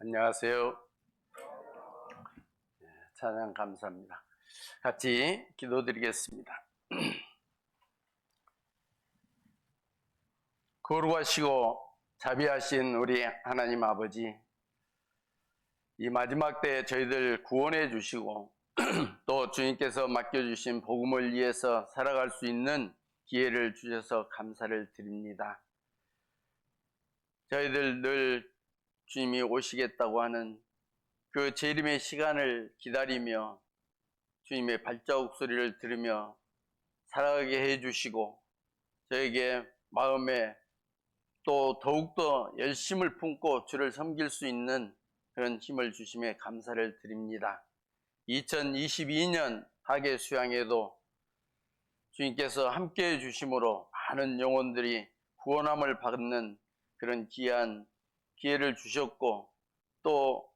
안녕하세요. 찬양 감사합니다. 같이 기도드리겠습니다. 거룩하시고 자비하신 우리 하나님 아버지, 이 마지막 때에 저희들 구원해 주시고 또 주님께서 맡겨주신 복음을 위해서 살아갈 수 있는 기회를 주셔서 감사를 드립니다. 저희들 늘 주님이 오시겠다고 하는 그 재림의 시간을 기다리며 주님의 발자국 소리를 들으며 살아가게 해주시고 저에게 마음에 또 더욱더 열심을 품고 주를 섬길 수 있는 그런 힘을 주심에 감사를 드립니다. 2022년 하계 수양에도 주님께서 함께해 주심으로 많은 영혼들이 구원함을 받는 그런 귀한 기회를 주셨고 또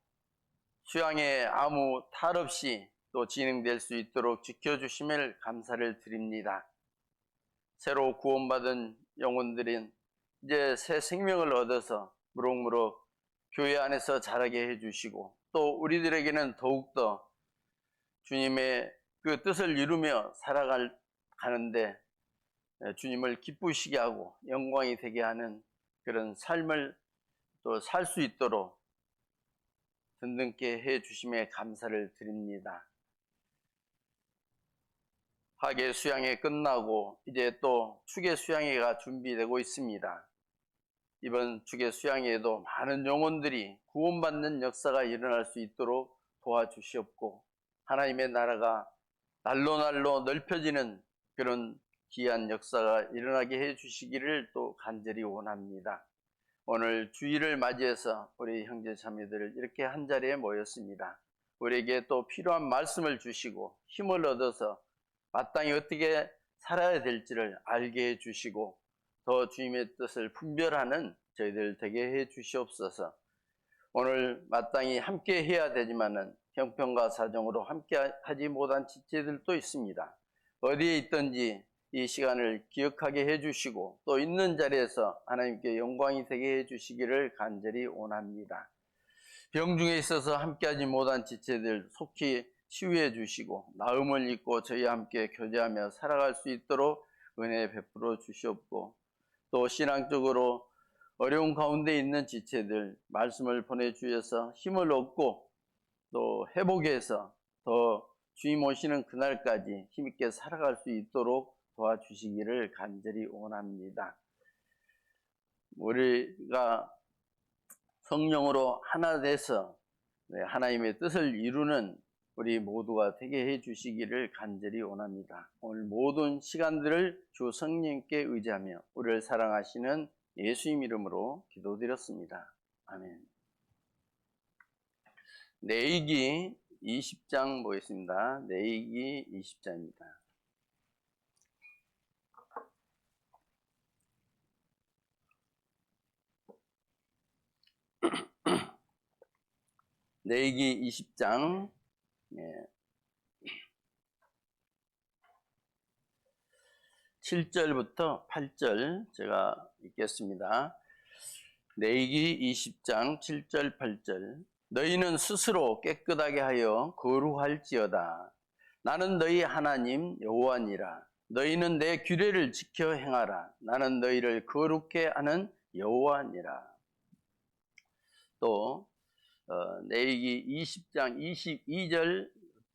수양에 아무 탈 없이 또 진행될 수 있도록 지켜주심을 감사를 드립니다. 새로 구원받은 영혼들은 이제 새 생명을 얻어서 무럭무럭 교회 안에서 자라게 해주시고 또 우리들에게는 더욱더 주님의 그 뜻을 이루며 살아가는데 주님을 기쁘시게 하고 영광이 되게 하는 그런 삶을 또 살 수 있도록 든든케 해주심에 감사를 드립니다. 하계 수양회 끝나고 이제 또 축의 수양회가 준비되고 있습니다. 이번 축의 수양회에도 많은 영혼들이 구원받는 역사가 일어날 수 있도록 도와주시옵고 하나님의 나라가 날로 넓혀지는 그런 귀한 역사가 일어나게 해주시기를 또 간절히 원합니다. 오늘 주일을 맞이해서 우리 형제 자매들 이렇게 한자리에 모였습니다. 우리에게 또 필요한 말씀을 주시고 힘을 얻어서 마땅히 어떻게 살아야 될지를 알게 해주시고 더 주님의 뜻을 분별하는 저희들 되게 해주시옵소서. 오늘 마땅히 함께 해야 되지만은 형편과 사정으로 함께 하지 못한 지체들도 있습니다. 어디에 있든지 이 시간을 기억하게 해주시고 또 있는 자리에서 하나님께 영광이 되게 해주시기를 간절히 원합니다. 병중에 있어서 함께하지 못한 지체들 속히 치유해 주시고 나음을 입고 저희와 함께 교제하며 살아갈 수 있도록 은혜 베풀어 주시옵고 또 신앙적으로 어려운 가운데 있는 지체들 말씀을 보내주셔서 힘을 얻고 또 회복해서 더 주님 오시는 그날까지 힘있게 살아갈 수 있도록 도와주시기를 간절히 원합니다. 우리가 성령으로 하나 돼서 하나님의 뜻을 이루는 우리 모두가 되게 해주시기를 간절히 원합니다. 오늘 모든 시간들을 주 성령께 의지하며 우리를 사랑하시는 예수님 이름으로 기도드렸습니다. 아멘. 레위기 20장 보겠습니다. 레위기 20장입니다. 레위기 20장 7절부터 8절 제가 읽겠습니다. 레위기 20장 7절 8절 너희는 스스로 깨끗하게 하여 거룩할지어다. 나는 너희 하나님 여호와니라. 너희는 내 규례를 지켜 행하라. 나는 너희를 거룩해 하는 여호와니라. 또 레위기 20장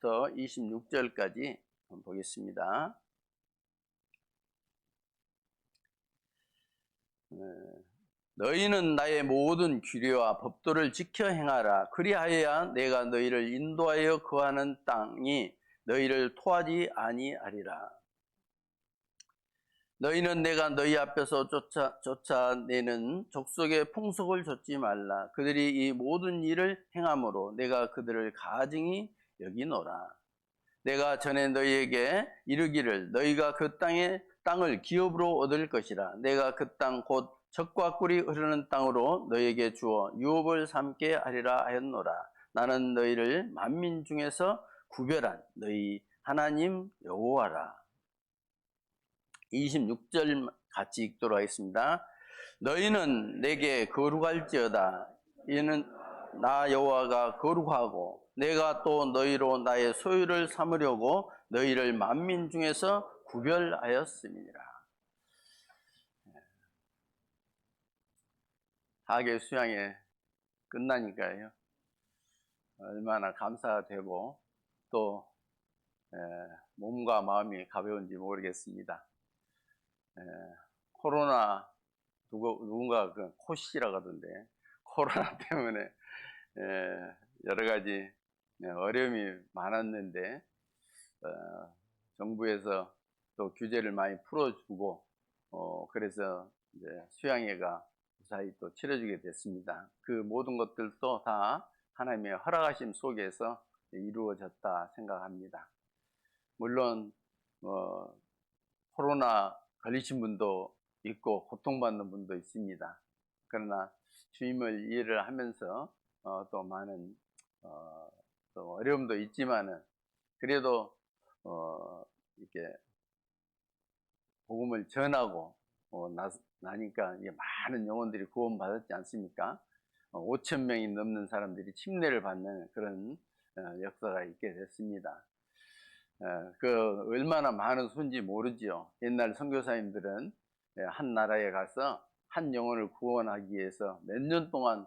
22절부터 26절까지 한번 보겠습니다. 너희는 나의 모든 규례와 법도를 지켜 행하라. 그리하여야 내가 너희를 인도하여 거하는 땅이 너희를 토하지 아니하리라. 너희는 내가 너희 앞에서 쫓아내는 족속의 풍속을 좇지 말라. 그들이 이 모든 일을 행함으로 내가 그들을 가증히 여기노라. 내가 전에 너희에게 이르기를 너희가 그 땅을 기업으로 얻을 것이라. 내가 그 땅 곧 젖과 꿀이 흐르는 땅으로 너희에게 주어 유업을 삼게 하리라 하였노라. 나는 너희를 만민 중에서 구별한 너희 하나님 여호와라. 26절 같이 읽도록 하겠습니다. 너희는 내게 거룩할지어다. 이는 나 여호와가 거룩하고 내가 또 너희로 나의 소유를 삼으려고 너희를 만민 중에서 구별하였음이니라. 하계 수양회 끝나니까요. 얼마나 감사가 되고 또 몸과 마음이 가벼운지 모르겠습니다. 코로나 누군가 그 코시라고 하던데 코로나 때문에 여러 가지 어려움이 많았는데 정부에서 또 규제를 많이 풀어주고 그래서 이제 수양회가 무사히 또 치러지게 됐습니다. 그 모든 것들도 다 하나님의 허락하심 속에서 이루어졌다 생각합니다. 물론 코로나 걸리신 분도 있고 고통받는 분도 있습니다. 그러나 주님을 이해를 하면서 또 많은 또 어려움도 있지만은 그래도 이렇게 복음을 전하고 나니까 이게 많은 영혼들이 구원받았지 않습니까? 5천 명이 넘는 사람들이 침례를 받는 그런 역사가 있게 됐습니다. 그 얼마나 많은 수인지 모르지요. 옛날 선교사님들은 한 나라에 가서 한 영혼을 구원하기 위해서 몇 년 동안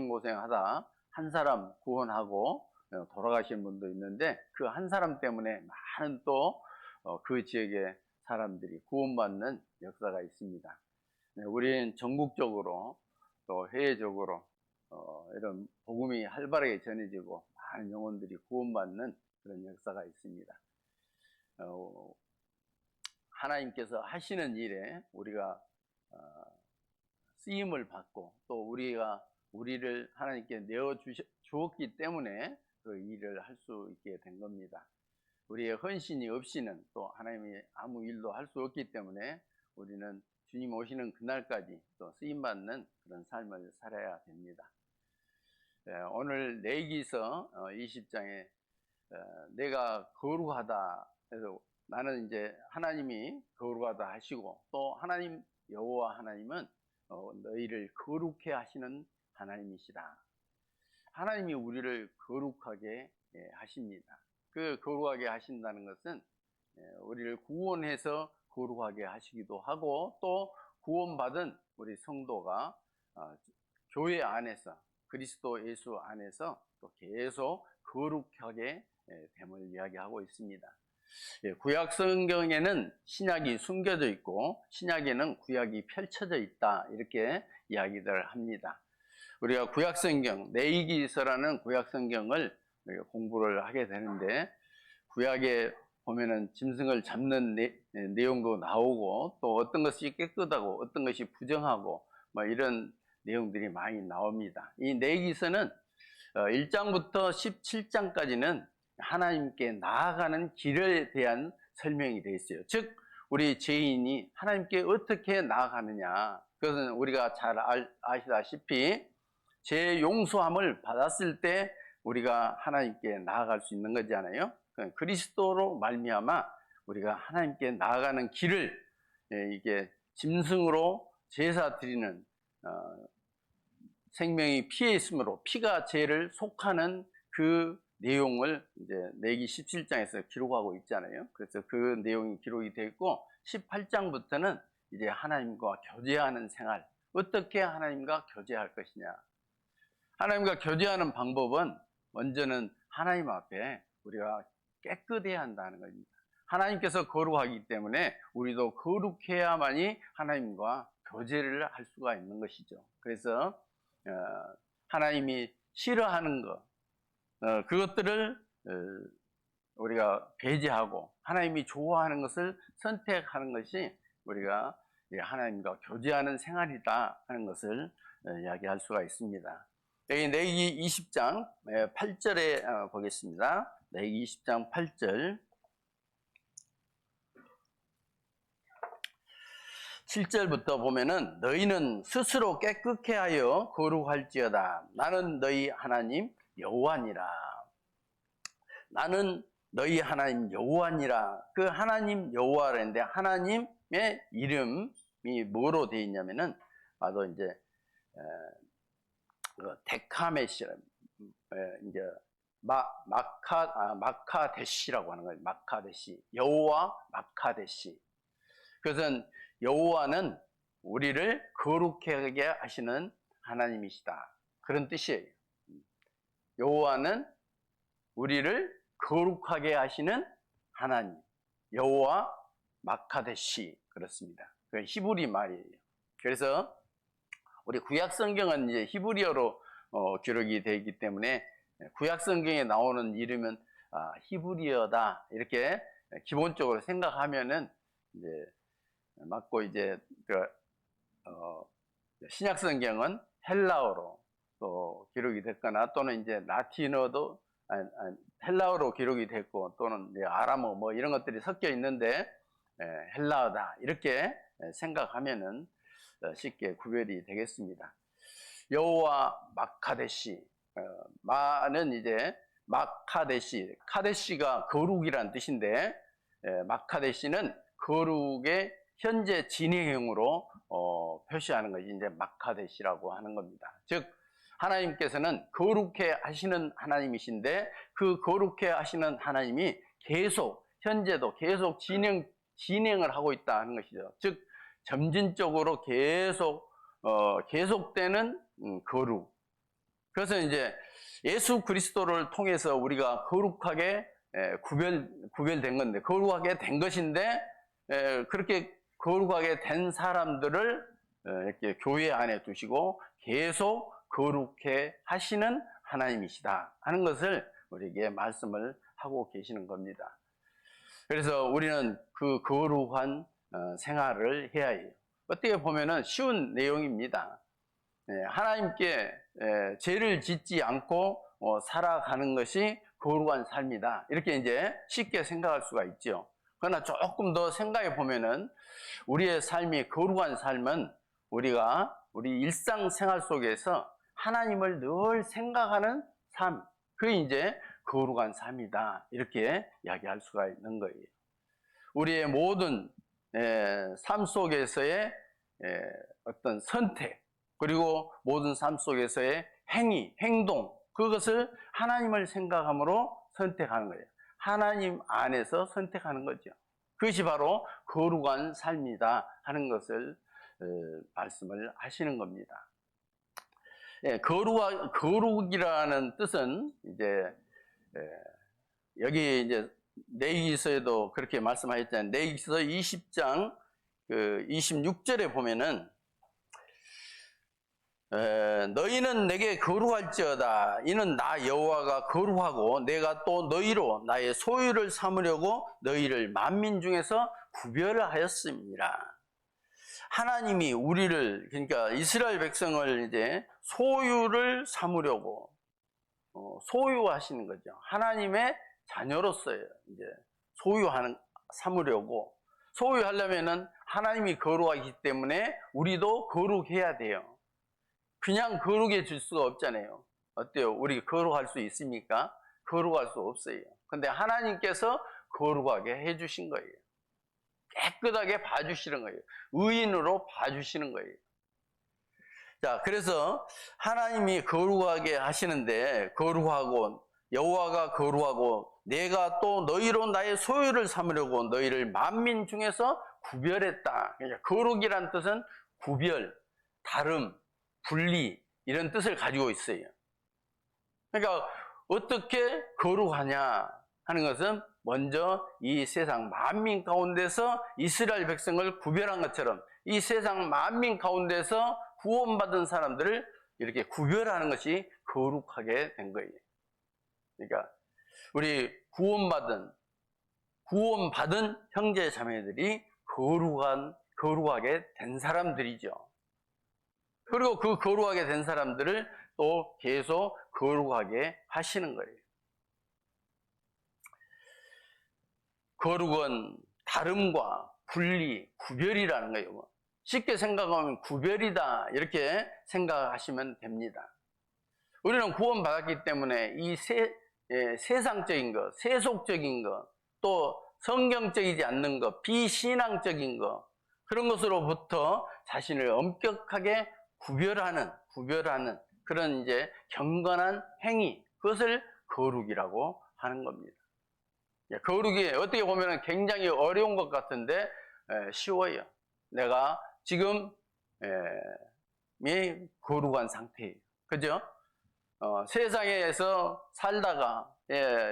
고생하다 한 사람 구원하고 돌아가신 분도 있는데 그 한 사람 때문에 많은 또 그 지역의 사람들이 구원받는 역사가 있습니다. 우리는 전국적으로 또 해외적으로 이런 복음이 활발하게 전해지고 많은 영혼들이 구원받는 그런 역사가 있습니다. 하나님께서 하시는 일에 우리가 쓰임을 받고 또 우리를 하나님께 내어 주었기 때문에 그 일을 할 수 있게 된 겁니다. 우리의 헌신이 없이는 또 하나님이 아무 일도 할 수 없기 때문에 우리는 주님 오시는 그날까지 또 쓰임받는 그런 삶을 살아야 됩니다. 오늘 레위기서 20장에 내가 거룩하다 해서 나는 이제 하나님이 거룩하다 하시고 또 하나님 여호와 하나님은 너희를 거룩해 하시는 하나님이시다. 하나님이 우리를 거룩하게 하십니다. 그 거룩하게 하신다는 것은 우리를 구원해서 거룩하게 하시기도 하고 또 구원받은 우리 성도가 교회 안에서 그리스도 예수 안에서 또 계속 거룩하게 됨을 이야기하고 있습니다. 구약 성경에는 신약이 숨겨져 있고 신약에는 구약이 펼쳐져 있다 이렇게 이야기를 합니다. 우리가 구약 성경 레위기서라는 구약 성경을 공부를 하게 되는데 구약에 보면은 짐승을 잡는 내용도 나오고 또 어떤 것이 깨끗하고 어떤 것이 부정하고 뭐 이런 내용들이 많이 나옵니다. 이 레위기서는 1장부터 17장까지는 하나님께 나아가는 길에 대한 설명이 되어 있어요. 즉 우리 죄인이 하나님께 어떻게 나아가느냐, 그것은 우리가 잘 아시다시피 죄 용서함을 받았을 때 우리가 하나님께 나아갈 수 있는 거잖아요. 그리스도로 말미암아 우리가 하나님께 나아가는 길을 이게 짐승으로 제사 드리는 생명이 피에 있으므로 피가 죄를 속하는 그 내용을 이제 레위기 17장에서 기록하고 있잖아요. 그래서 그 내용이 기록이 되어 있고 18장부터는 이제 하나님과 교제하는 생활, 어떻게 하나님과 교제할 것이냐. 하나님과 교제하는 방법은 먼저는 하나님 앞에 우리가 깨끗해야 한다는 겁니다. 하나님께서 거룩하기 때문에 우리도 거룩해야만이 하나님과 교제를 할 수가 있는 것이죠. 그래서 하나님이 싫어하는 것, 그것들을 우리가 배제하고 하나님이 좋아하는 것을 선택하는 것이 우리가 하나님과 교제하는 생활이다 하는 것을 이야기할 수가 있습니다. 여기 레위기 20장 8절에 보겠습니다. 레위기 20장 8절 7절부터 보면은 너희는 스스로 깨끗게 하여 거룩할지어다. 나는 너희 하나님 여호와니라. 나는 너희 하나님 여호와니라. 그 하나님 여호와라는데 하나님의 이름이 뭐로 되어 있냐면은 바로 이제 데카메시, 이제 마카데시라고 하는 거예요. 마카데시, 여호와 마카데시. 그것은 여호와는 우리를 거룩하게 하시는 하나님이시다, 그런 뜻이에요. 여호와는 우리를 거룩하게 하시는 하나님, 여호와 마카데시, 그렇습니다. 그 히브리 말이에요. 그래서 우리 구약 성경은 이제 히브리어로 기록이 되어 있기 때문에 구약 성경에 나오는 이름은 히브리어다, 이렇게 기본적으로 생각하면은 이제 맞고, 이제 신약 성경은 헬라어로 또 기록이 됐거나, 또는 이제 라틴어도 헬라어로 기록이 됐고, 또는 이제 아람어 뭐 이런 것들이 섞여 있는데 헬라어다, 이렇게 생각하면은 쉽게 구별이 되겠습니다. 여호와 마카데시, 마는 이제 마카데시, 카데시가 거룩이란 뜻인데, 마카데시는 거룩의 현재 진행형으로 표시하는 것이 이제 마카데시라고 하는 겁니다. 즉, 하나님께서는 거룩해 하시는 하나님이신데, 그 거룩해 하시는 하나님이 계속, 현재도 계속 진행을 하고 있다는 것이죠. 즉, 점진적으로 계속되는 거룩. 그래서 이제 예수 그리스도를 통해서 우리가 거룩하게 구별된 건데, 거룩하게 된 것인데, 그렇게 거룩하게 된 사람들을 이렇게 교회 안에 두시고 계속 거룩해 하시는 하나님이시다 하는 것을 우리에게 말씀을 하고 계시는 겁니다. 그래서 우리는 그 거룩한 생활을 해야 해요. 어떻게 보면은 쉬운 내용입니다. 하나님께 죄를 짓지 않고 살아가는 것이 거룩한 삶이다, 이렇게 이제 쉽게 생각할 수가 있죠. 그러나 조금 더 생각해 보면은 우리의 삶이 거룩한 삶은 우리 일상생활 속에서 하나님을 늘 생각하는 삶, 그게 이제 거룩한 삶이다, 이렇게 이야기할 수가 있는 거예요. 우리의 모든 삶 속에서의 어떤 선택, 그리고 모든 삶 속에서의 행동, 그것을 하나님을 생각함으로 선택하는 거예요. 하나님 안에서 선택하는 거죠. 그것이 바로 거룩한 삶이다 하는 것을 말씀을 하시는 겁니다. 거룩이라는 뜻은 이제 여기 이제 레위기서에도 그렇게 말씀하셨잖아요. 레위기서 20장 26절에 보면은 너희는 내게 거룩할지어다. 이는 나 여호와가 거룩하고 내가 또 너희로 나의 소유를 삼으려고 너희를 만민 중에서 구별하였습니다. 하나님이 우리를, 그러니까 이스라엘 백성을 이제 소유를 삼으려고 소유하시는 거죠. 하나님의 자녀로서요, 이제 삼으려고. 소유하려면은 하나님이 거룩하기 때문에 우리도 거룩해야 돼요. 그냥 거룩해질 수가 없잖아요. 어때요? 우리 거룩할 수 있습니까? 거룩할 수 없어요. 근데 하나님께서 거룩하게 해주신 거예요. 깨끗하게 봐주시는 거예요. 의인으로 봐주시는 거예요. 자, 그래서 하나님이 거룩하게 하시는데, 거룩하고 여호와가 거룩하고 내가 또 너희로 나의 소유를 삼으려고 너희를 만민 중에서 구별했다. 그러니까 거룩이란 뜻은 구별, 다름, 분리, 이런 뜻을 가지고 있어요. 그러니까 어떻게 거룩하냐 하는 것은 먼저 이 세상 만민 가운데서 이스라엘 백성을 구별한 것처럼 이 세상 만민 가운데서 구원받은 사람들을 이렇게 구별하는 것이 거룩하게 된 거예요. 그러니까 우리 구원받은 형제 자매들이 거룩하게 된 사람들이죠. 그리고 그 거룩하게 된 사람들을 또 계속 거룩하게 하시는 거예요. 거룩은 다름과 분리, 구별이라는 거예요. 쉽게 생각하면 구별이다, 이렇게 생각하시면 됩니다. 우리는 구원받았기 때문에 이 세상적인 것, 세속적인 것, 또 성경적이지 않는 것, 비신앙적인 것, 그런 것으로부터 자신을 엄격하게 구별하는 그런 이제 경건한 행위, 그것을 거룩이라고 하는 겁니다. 거룩이 어떻게 보면 굉장히 어려운 것 같은데 쉬워요. 내가 지금 거룩한 상태예요. 그죠? 세상에서 살다가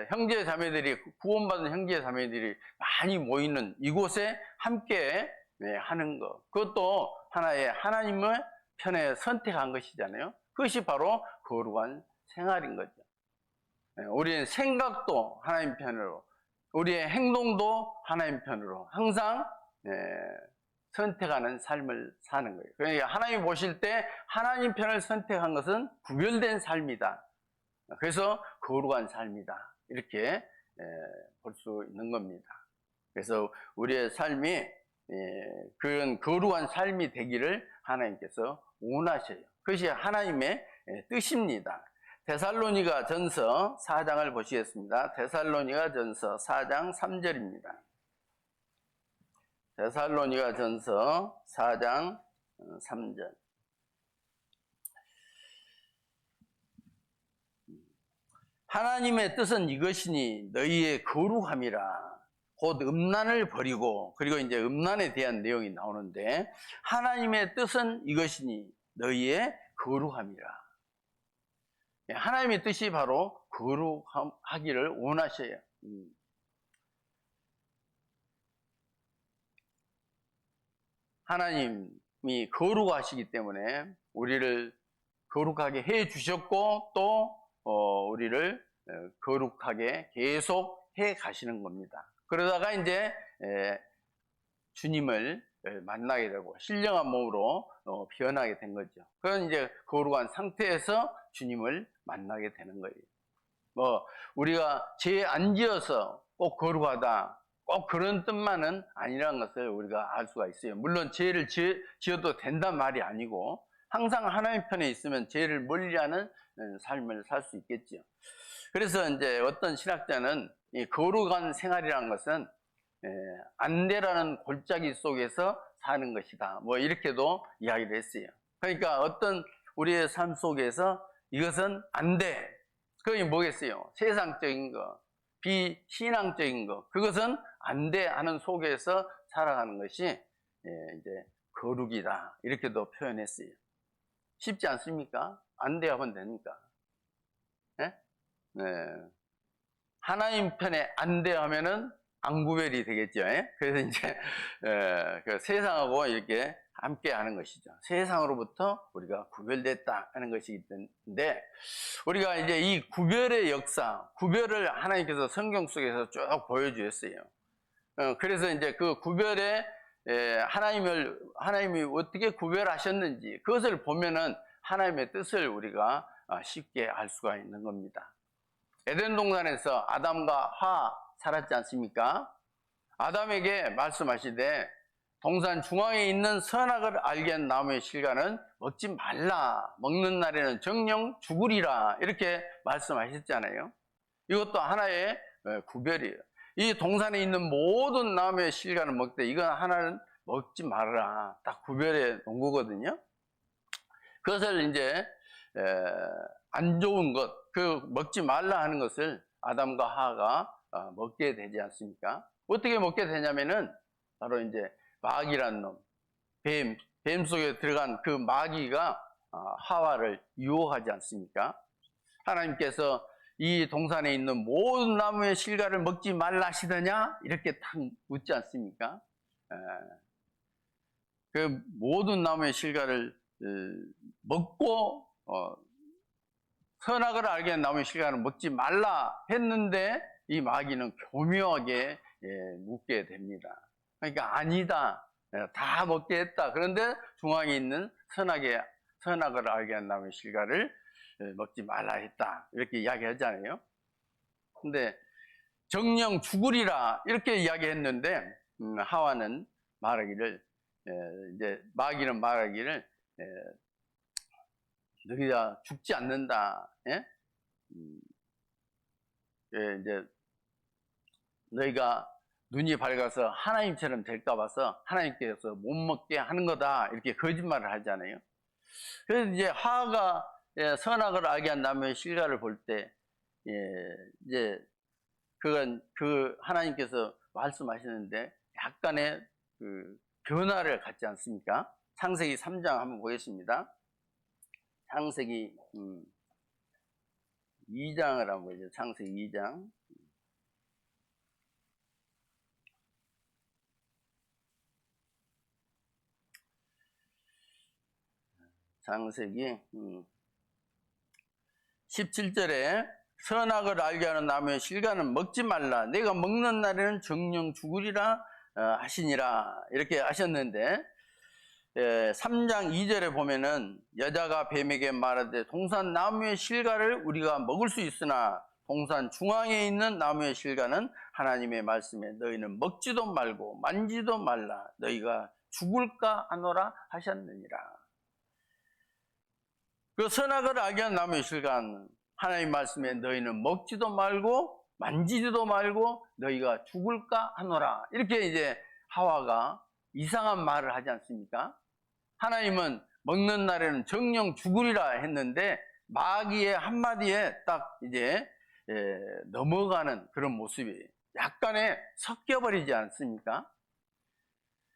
형제 자매들이 구원받은 형제 자매들이 많이 모이는 이곳에 함께 하는 것, 그것도 하나의 하나님의 편에 선택한 것이잖아요. 그것이 바로 거룩한 생활인 거죠. 우리의 생각도 하나님 편으로, 우리의 행동도 하나님 편으로 항상 선택하는 삶을 사는 거예요. 그러니까 하나님 보실 때 하나님 편을 선택한 것은 구별된 삶이다. 그래서 거룩한 삶이다. 이렇게 볼 수 있는 겁니다. 그래서 우리의 삶이 그런 거룩한 삶이 되기를 하나님께서 원하셔요. 그것이 하나님의 뜻입니다. 데살로니가 전서 4장을 보시겠습니다. 데살로니가 전서 4장 3절입니다. 데살로니가 전서 4장 3절. 하나님의 뜻은 이것이니 너희의 거룩함이라. 곧 음란을 버리고, 그리고 이제 음란에 대한 내용이 나오는데, 하나님의 뜻은 이것이니 너희의 거룩함이라. 하나님의 뜻이 바로 거룩하기를 원하셔요. 하나님이 거룩하시기 때문에 우리를 거룩하게 해 주셨고, 또 우리를 거룩하게 계속 해 가시는 겁니다. 그러다가 이제 주님을 만나게 되고 신령한 몸으로 변하게 된 거죠. 그건 이제 거룩한 상태에서 주님을 만나게 되는 거예요. 우리가 죄 안 지어서 꼭 거룩하다, 꼭 그런 뜻만은 아니라는 것을 우리가 알 수가 있어요. 물론 죄를 지어도 된단 말이 아니고, 항상 하나님 편에 있으면 죄를 멀리하는 삶을 살 수 있겠죠. 그래서 이제 어떤 신학자는 이 거룩한 생활이라는 것은 안대라는 골짜기 속에서 사는 것이다, 이렇게도 이야기를 했어요. 그러니까 어떤 우리의 삶 속에서 이것은 안대, 그게 뭐겠어요? 세상적인 거, 비신앙적인 것, 그것은 안 돼 하는 속에서 살아가는 것이 이제 거룩이다, 이렇게도 표현했어요. 쉽지 않습니까? 안 돼 하면 됩니까? 네? 하나님 편에 안 돼 하면은 안 구별이 되겠죠. 그래서 이제 그 세상하고 이렇게 함께 하는 것이죠. 세상으로부터 우리가 구별됐다 하는 것이기 때문에, 우리가 이제 이 구별의 역사, 구별을 하나님께서 성경 속에서 쭉 보여주셨어요. 그래서 이제 그 구별에 하나님이 어떻게 구별하셨는지, 그것을 보면은 하나님의 뜻을 우리가 쉽게 알 수가 있는 겁니다. 에덴 동산에서 아담과 하와 살았지 않습니까? 아담에게 말씀하시되 동산 중앙에 있는 선악을 알게 한 나무의 실과는 먹지 말라, 먹는 날에는 정령 죽으리라, 이렇게 말씀하셨잖아요. 이것도 하나의 구별이에요. 이 동산에 있는 모든 나무의 실과는 먹되 이건 하나는 먹지 말아라, 딱 구별해 놓은 거거든요. 그것을 이제 안 좋은 것, 그 먹지 말라 하는 것을 아담과 하와가 먹게 되지 않습니까? 어떻게 먹게 되냐면은 바로 이제 마귀라는 놈, 뱀 속에 들어간 그 마귀가 하와를 유혹하지 않습니까? 하나님께서 이 동산에 있는 모든 나무의 실과를 먹지 말라 하시더냐, 이렇게 딱 묻지 않습니까? 그 모든 나무의 실과를 먹고 선악을 알게 한 나무의 실과는 먹지 말라 했는데, 이 마귀는 교묘하게 묻게 됩니다. 그러니까 아니다, 다 먹게 했다. 그런데 중앙에 있는 선악을 알게 한 나무의 실과를 먹지 말라 했다, 이렇게 이야기하잖아요. 근데 정령 죽으리라 이렇게 이야기했는데, 하와는 말하기를, 이제 마귀는 말하기를, 너희가 죽지 않는다. 이제 너희가 눈이 밝아서 하나님처럼 될까 봐서 하나님께서 못 먹게 하는 거다, 이렇게 거짓말을 하잖아요. 그래서 이제 하와가 선악을 알게 한 나무의 실과를 볼 때, 이제 그건 하나님께서 말씀하시는데 약간의 그 변화를 갖지 않습니까? 창세기 3장 한번 보겠습니다. 창세기 2장을 한번 보죠. 창세기 2장. 창세기 17절에 선악을 알게 하는 나무의 실과는 먹지 말라. 내가 먹는 날에는 정령 죽으리라 하시니라. 이렇게 하셨는데 3장 2절에 보면은 여자가 뱀에게 말하되 동산 나무의 실과를 우리가 먹을 수 있으나 동산 중앙에 있는 나무의 실과는 하나님의 말씀에 너희는 먹지도 말고 만지도 말라. 너희가 죽을까 하노라 하셨느니라. 그 선악을 알게 하는 나무의 실과는 하나님 말씀에 너희는 먹지도 말고 만지지도 말고 너희가 죽을까 하노라. 이렇게 이제 하와가 이상한 말을 하지 않습니까? 하나님은 먹는 날에는 정령 죽으리라 했는데 마귀의 한마디에 딱 이제 넘어가는 그런 모습이 약간의 섞여버리지 않습니까?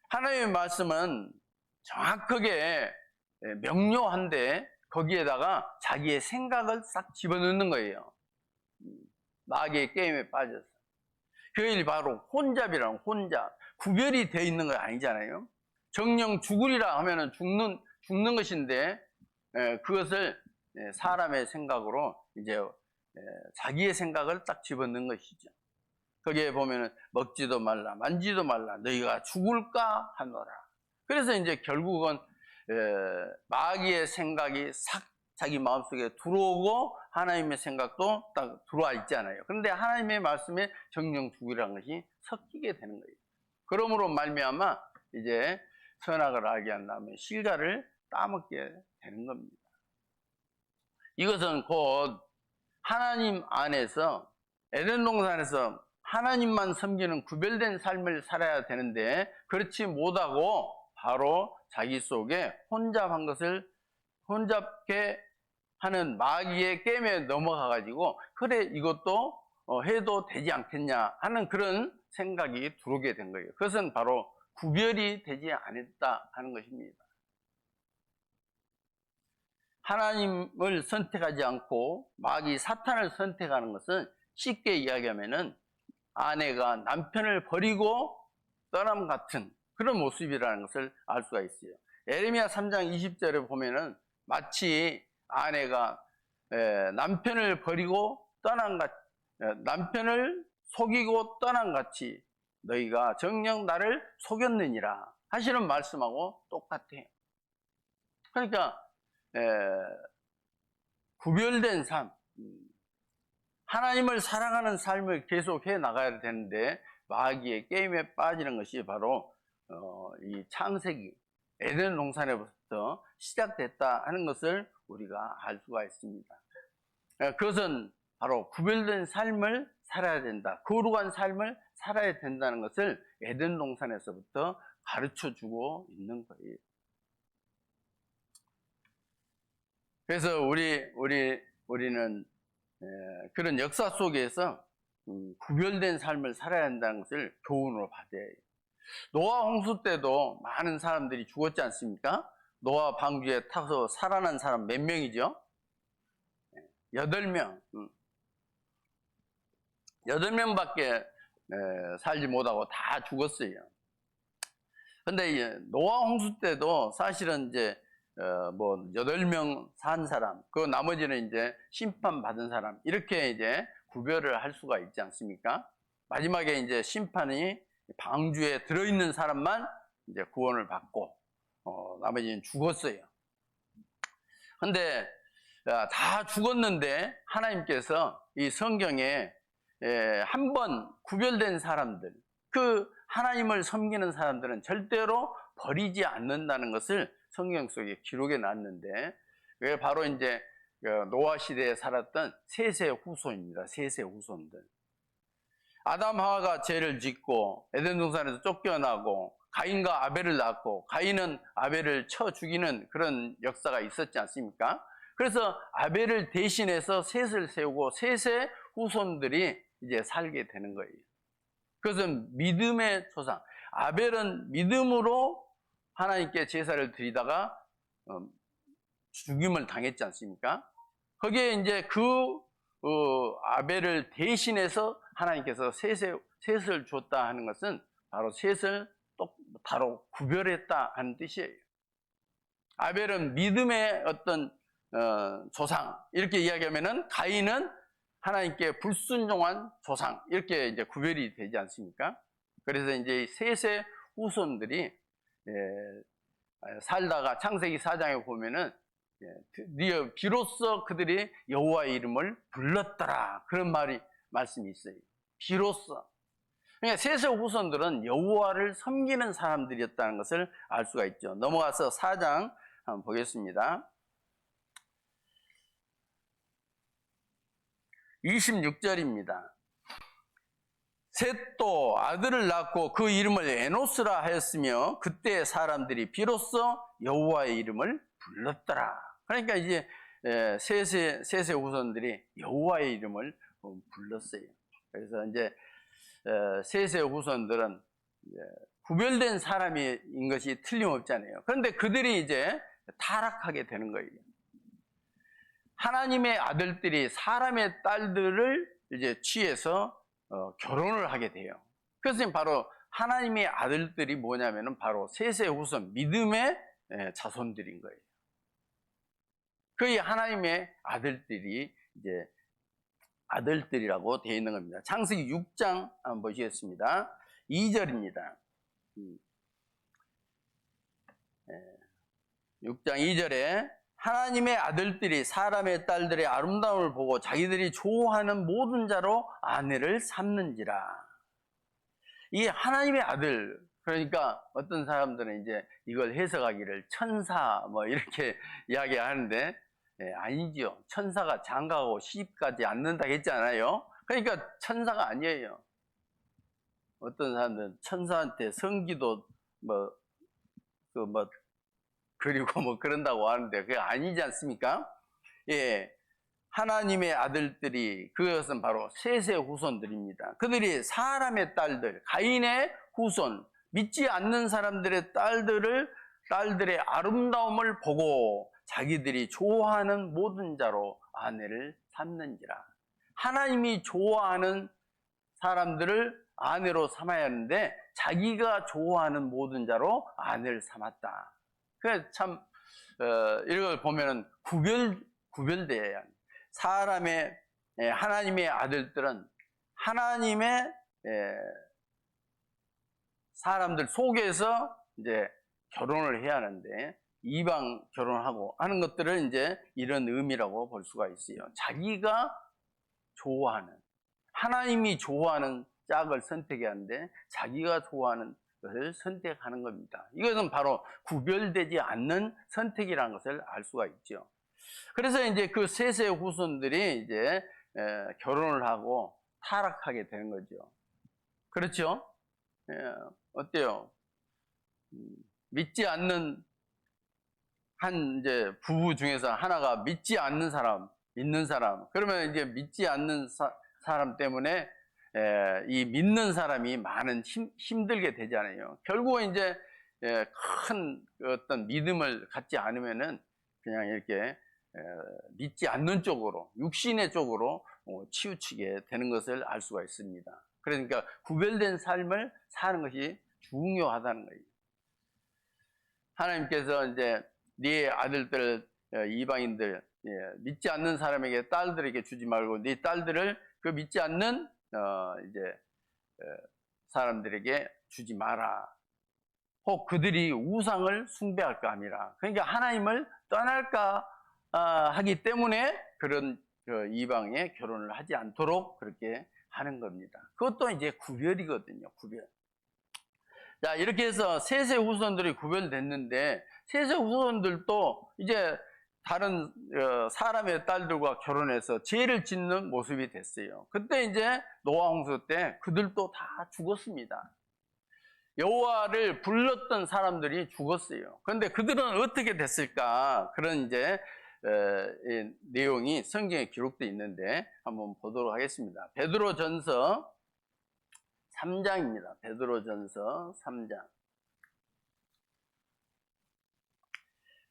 하나님의 말씀은 정확하게 명료한데 거기에다가 자기의 생각을 싹 집어넣는 거예요. 마귀의 게임에 빠져서. 그 일이 바로 혼잡이라는 혼잡. 구별이 되어 있는 거 아니잖아요. 정령 죽으리라 하면은 죽는 것인데 그것을 사람의 생각으로 이제 자기의 생각을 딱 집어넣는 것이죠. 거기에 보면은 먹지도 말라, 만지도 말라, 너희가 죽을까 하노라. 그래서 이제 결국은 마귀의 생각이 싹 자기 마음속에 들어오고 하나님의 생각도 딱 들어와 있잖아요. 그런데 하나님의 말씀에 정령 죽으라는 것이 섞이게 되는 거예요. 그러므로 말미암아 이제 선악을 알게 한 다음에 실과를 따먹게 되는 겁니다. 이것은 곧 하나님 안에서 에덴 동산에서 하나님만 섬기는 구별된 삶을 살아야 되는데 그렇지 못하고 바로 자기 속에 혼잡게 하는 마귀의 게임에 넘어가 가지고 그래 이것도 해도 되지 않겠냐 하는 그런 생각이 들어오게 된 거예요. 그것은 바로 구별이 되지 않았다 하는 것입니다. 하나님을 선택하지 않고 마귀 사탄을 선택하는 것은 쉽게 이야기하면은 아내가 남편을 버리고 떠남 같은 그런 모습이라는 것을 알 수가 있어요. 에레미야 3장 20절에 보면은 마치 아내가 남편을 버리고 남편을 속이고 떠난 같이 너희가 정녕 나를 속였느니라 하시는 말씀하고 똑같아요. 그러니까 구별된 삶, 하나님을 사랑하는 삶을 계속해 나가야 되는데 마귀의 게임에 빠지는 것이 바로 이 창세기 에덴 동산에부터 시작됐다 하는 것을 우리가 알 수가 있습니다. 그것은 바로 구별된 삶을 살아야 된다. 거룩한 삶을 살아야 된다는 것을 에덴 동산에서부터 가르쳐 주고 있는 거예요. 그래서 우리는 그런 역사 속에서 구별된 삶을 살아야 한다는 것을 교훈으로 받아야 해요. 노아 홍수 때도 많은 사람들이 죽었지 않습니까? 노아 방주에 타서 살아난 사람 몇 명이죠? 8명. 8명밖에 살지 못하고 다 죽었어요. 근데 노아 홍수 때도 사실은 이제 8명 산 사람, 그 나머지는 이제 심판받은 사람, 이렇게 이제 구별을 할 수가 있지 않습니까? 마지막에 이제 심판이 방주에 들어있는 사람만 이제 구원을 받고, 나머지는 죽었어요. 근데 다 죽었는데 하나님께서 이 성경에 한 번 구별된 사람들, 그 하나님을 섬기는 사람들은 절대로 버리지 않는다는 것을 성경 속에 기록해 놨는데, 그게 바로 이제 노아 시대에 살았던 셋의 후손입니다. 셋의 후손들. 아담 하와가 죄를 짓고 에덴 동산에서 쫓겨나고 가인과 아벨을 낳고 가인은 아벨을 쳐 죽이는 그런 역사가 있었지 않습니까? 그래서 아벨을 대신해서 셋을 세우고 셋의 후손들이 이제 살게 되는 거예요. 그것은 믿음의 조상. 아벨은 믿음으로 하나님께 제사를 드리다가 죽임을 당했지 않습니까? 거기에 이제 아벨을 대신해서 하나님께서 셋을 줬다 하는 것은 바로 셋을 또 바로 구별했다 하는 뜻이에요. 아벨은 믿음의 어떤 조상 이렇게 이야기하면은 가인은 하나님께 불순종한 조상 이렇게 이제 구별이 되지 않습니까? 그래서 이제 셋의 후손들이 살다가 창세기 4장에 보면은 드디어 비로소 그들이 여호와의 이름을 불렀더라 그런 말씀이 있어요. 비로소. 그러니까 셋의 후손들은 여호와를 섬기는 사람들이었다는 것을 알 수가 있죠. 넘어가서 4장 한번 보겠습니다. 26절입니다. 셋도 아들을 낳고 그 이름을 에노스라 하였으며 그때 사람들이 비로소 여호와의 이름을 불렀더라. 그러니까 이제 셋의 후손들이 여호와의 이름을 불렀어요. 그래서 이제 셋의 후손들은 구별된 사람인 것이 틀림없잖아요. 그런데 그들이 이제 타락하게 되는 거예요. 하나님의 아들들이 사람의 딸들을 이제 취해서 결혼을 하게 돼요. 그것은 바로 하나님의 아들들이 뭐냐면은 바로 셋의 후손, 믿음의 자손들인 거예요. 거의 하나님의 아들들이 이제 아들들이라고 되어 있는 겁니다. 창세기 6장 한번 보시겠습니다. 2절입니다. 6장 2절에 하나님의 아들들이 사람의 딸들의 아름다움을 보고 자기들이 좋아하는 모든 자로 아내를 삼는지라. 이 하나님의 아들, 그러니까 어떤 사람들은 이제 이걸 해석하기를 천사 뭐 이렇게 이야기하는데 아니지요. 천사가 장가하고 시집가지 않는다 했잖아요. 그러니까 천사가 아니에요. 어떤 사람들은 천사한테 성기도 그리고 뭐 그런다고 하는데 그게 아니지 않습니까? 예. 하나님의 아들들이 그것은 바로 셋의 후손들입니다. 그들이 사람의 딸들, 가인의 후손, 믿지 않는 사람들의 딸들의 아름다움을 보고 자기들이 좋아하는 모든 자로 아내를 삼는지라. 하나님이 좋아하는 사람들을 아내로 삼아야 하는데 자기가 좋아하는 모든 자로 아내를 삼았다. 그래서 참 이걸 보면은 구별돼야 합니다. 하나님의 아들들은 하나님의 사람들 속에서 이제 결혼을 해야 하는데 이방 결혼하고 하는 것들을 이제 이런 의미라고 볼 수가 있어요. 자기가 좋아하는 하나님이 좋아하는 짝을 선택해야 하는데 자기가 좋아하는 것을 선택하는 겁니다. 이것은 바로 구별되지 않는 선택이라는 것을 알 수가 있죠. 그래서 이제 그 셋의 후손들이 이제 결혼을 하고 타락하게 되는 거죠. 그렇죠? 어때요? 믿지 않는 한 이제 부부 중에서 하나가 믿지 않는 사람, 믿는 사람. 그러면 이제 믿지 않는 사람 때문에 이 믿는 사람이 많은 힘들게 되잖아요. 결국은 이제 큰 어떤 믿음을 갖지 않으면은 그냥 이렇게 믿지 않는 쪽으로, 육신의 쪽으로 치우치게 되는 것을 알 수가 있습니다. 그러니까 구별된 삶을 사는 것이 중요하다는 거예요. 하나님께서 이제 네 아들들, 이방인들, 믿지 않는 사람에게 딸들에게 주지 말고 네 딸들을 그 믿지 않는 사람들에게 주지 마라. 혹 그들이 우상을 숭배할까 함이라. 그러니까 하나님을 떠날까 하기 때문에 그런 이방에 결혼을 하지 않도록 그렇게 하는 겁니다. 그것도 이제 구별이거든요. 구별. 자, 이렇게 해서 셋의 후손들이 구별됐는데 셋의 후손들도 이제 다른 사람의 딸들과 결혼해서 죄를 짓는 모습이 됐어요. 그때 이제 노아 홍수 때 그들도 다 죽었습니다. 여호와를 불렀던 사람들이 죽었어요. 그런데 그들은 어떻게 됐을까? 그런 이제 내용이 성경에 기록되어 있는데 한번 보도록 하겠습니다. 베드로전서 3장입니다. 베드로전서 3장.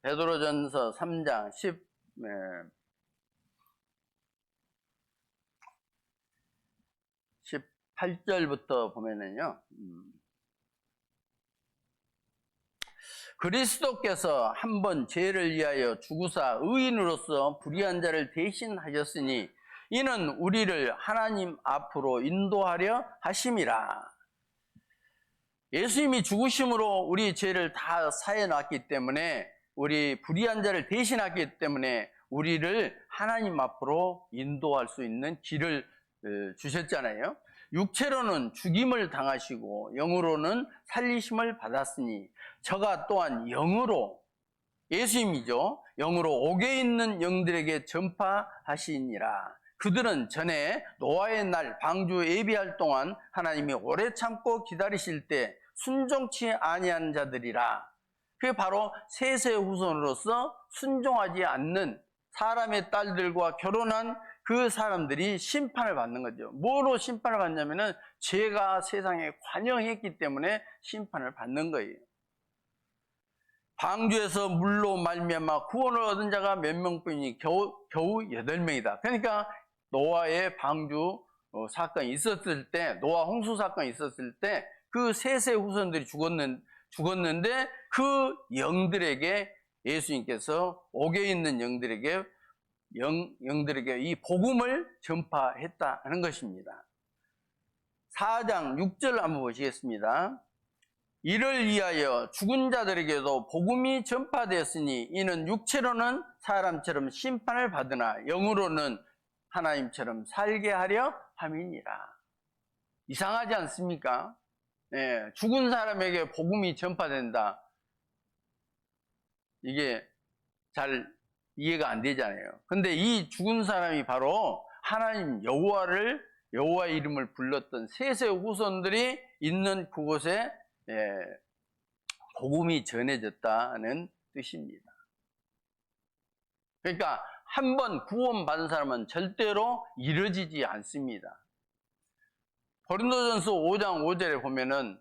베드로전서 3장 18절부터 보면은요. 그리스도께서 한 번 죄를 위하여 죽으사 의인으로서 불의한 자를 대신하셨으니 이는 우리를 하나님 앞으로 인도하려 하심이라. 예수님이 죽으심으로 우리 죄를 다 사해놨기 때문에, 우리 불의한 자를 대신하기 때문에 우리를 하나님 앞으로 인도할 수 있는 길을 주셨잖아요. 육체로는 죽임을 당하시고 영으로는 살리심을 받았으니 저가 또한 영으로, 예수님이죠, 영으로 옥에 있는 영들에게 전파하시니라. 그들은 전에 노아의 날 방주 예비할 동안 하나님이 오래 참고 기다리실 때 순종치 아니한 자들이라. 그게 바로 셋의 후손으로서 순종하지 않는 사람의 딸들과 결혼한 그 사람들이 심판을 받는 거죠. 뭐로 심판을 받냐면은 죄가 세상에 관영했기 때문에 심판을 받는 거예요. 방주에서 물로 말미암아 구원을 얻은 자가 몇 명뿐이니 겨우 8명이다. 그러니까 노아의 방주 사건이 있었을 때, 노아 홍수 사건이 있었을 때 그 셋의 후손들이 죽었는데 그 영들에게, 예수님께서 옥에 있는 영들에게 이 복음을 전파했다는 것입니다. 4장 6절 한번 보시겠습니다. 이를 위하여 죽은 자들에게도 복음이 전파되었으니 이는 육체로는 사람처럼 심판을 받으나 영으로는 하나님처럼 살게 하려 함이니라. 이상하지 않습니까? 네, 죽은 사람에게 복음이 전파된다. 이게 잘 이해가 안 되잖아요. 근데 이 죽은 사람이 바로 하나님 여호와의 이름을 불렀던 셋의 후손들이 있는 그곳에 복음이 전해졌다는 뜻입니다. 그러니까 한 번 구원받은 사람은 절대로 이루어지지 않습니다. 고린도전서 5장 5절에 보면은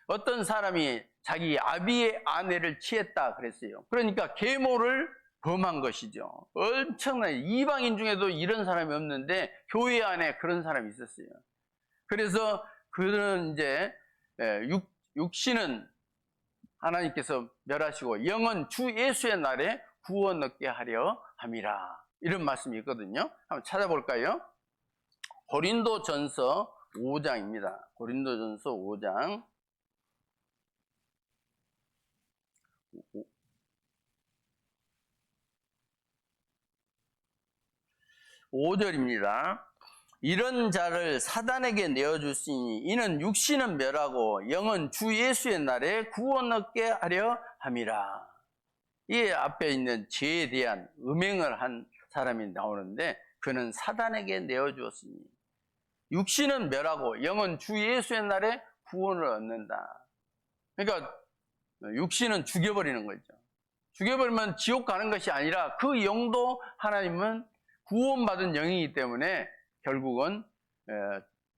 어떤 사람이 자기 아비의 아내를 취했다 그랬어요. 그러니까 계모를 범한 것이죠. 엄청나게, 이방인 중에도 이런 사람이 없는데 교회 안에 그런 사람이 있었어요. 그래서 그는 이제 육신은 하나님께서 멸하시고 영은 주 예수의 날에 구원 얻게 하려 함이라. 이런 말씀이 있거든요. 한번 찾아볼까요? 고린도전서 5장입니다. 고린도전서 5장 5절입니다. 이런 자를 사단에게 내어주시니 이는 육신은 멸하고 영은 주 예수의 날에 구원 얻게 하려 함이라. 이 앞에 있는 죄에 대한 음행을 한 사람이 나오는데 그는 사단에게 내어주었으니 육신은 멸하고 영은 주 예수의 날에 구원을 얻는다. 그러니까 육신은 죽여버리는 거죠. 죽여버리면 지옥 가는 것이 아니라 그 영도 하나님은 구원받은 영이기 때문에 결국은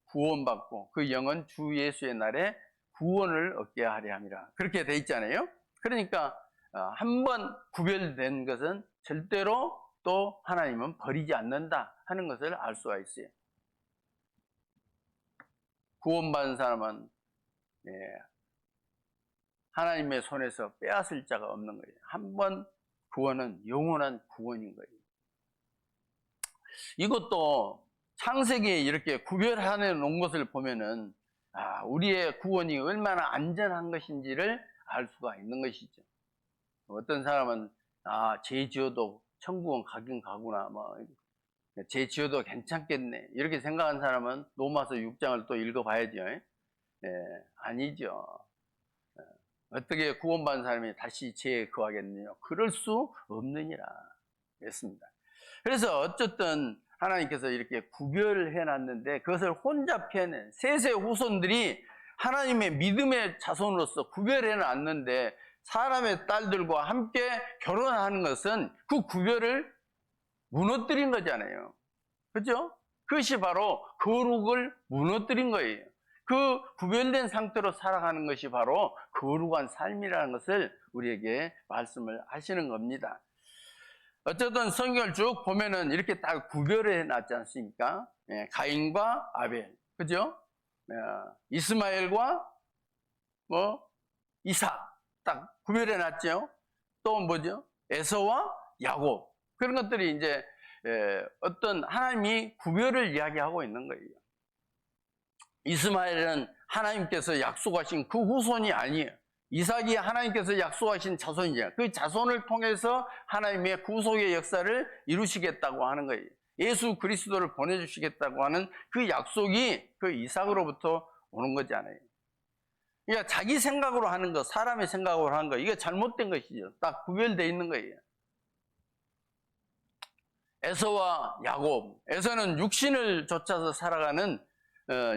구원받고 그 영은 주 예수의 날에 구원을 얻게 하려 함이라. 그렇게 돼 있잖아요. 그러니까 한 번 구별된 것은 절대로 또 하나님은 버리지 않는다 하는 것을 알 수가 있어요. 구원받은 사람은 하나님의 손에서 빼앗을 자가 없는 거예요. 한 번 구원은 영원한 구원인 거예요. 이것도 창세기에 이렇게 구별해 놓은 것을 보면은 우리의 구원이 얼마나 안전한 것인지를 알 수가 있는 것이죠. 어떤 사람은 죄 지어도 천국은 가긴 가구나, 죄 지어도 괜찮겠네 이렇게 생각한 사람은 로마서 6장을 또 읽어봐야죠. 아니죠. 어떻게 구원받은 사람이 다시 죄에 거하겠느냐? 그럴 수 없느니라 했습니다. 그래서 어쨌든 하나님께서 이렇게 구별을 해놨는데 그것을 혼자 펴낸 셋의 후손들이 하나님의 믿음의 자손으로서 구별해놨는데 사람의 딸들과 함께 결혼하는 것은 그 구별을 무너뜨린 거잖아요. 그죠? 그것이 바로 거룩을 무너뜨린 거예요. 그 구별된 상태로 살아가는 것이 바로 거룩한 삶이라는 것을 우리에게 말씀을 하시는 겁니다. 어쨌든 성경을 쭉 보면은 이렇게 딱 구별해 놨지 않습니까? 가인과 아벨, 그죠? 이스마엘과 이삭 딱 구별해 놨죠. 또 뭐죠? 에서와 야곱, 그런 것들이 이제 어떤 하나님이 구별을 이야기하고 있는 거예요. 이스마엘은 하나님께서 약속하신 그 후손이 아니에요. 이삭이 하나님께서 약속하신 자손이에요. 그 자손을 통해서 하나님의 구속의 역사를 이루시겠다고 하는 거예요. 예수 그리스도를 보내주시겠다고 하는 그 약속이 그 이삭으로부터 오는 거잖아요. 그러니까 자기 생각으로 하는 거, 사람의 생각으로 하는 거, 이게 잘못된 것이죠. 딱 구별되어 있는 거예요. 에서와 야곱, 에서는 육신을 쫓아서 살아가는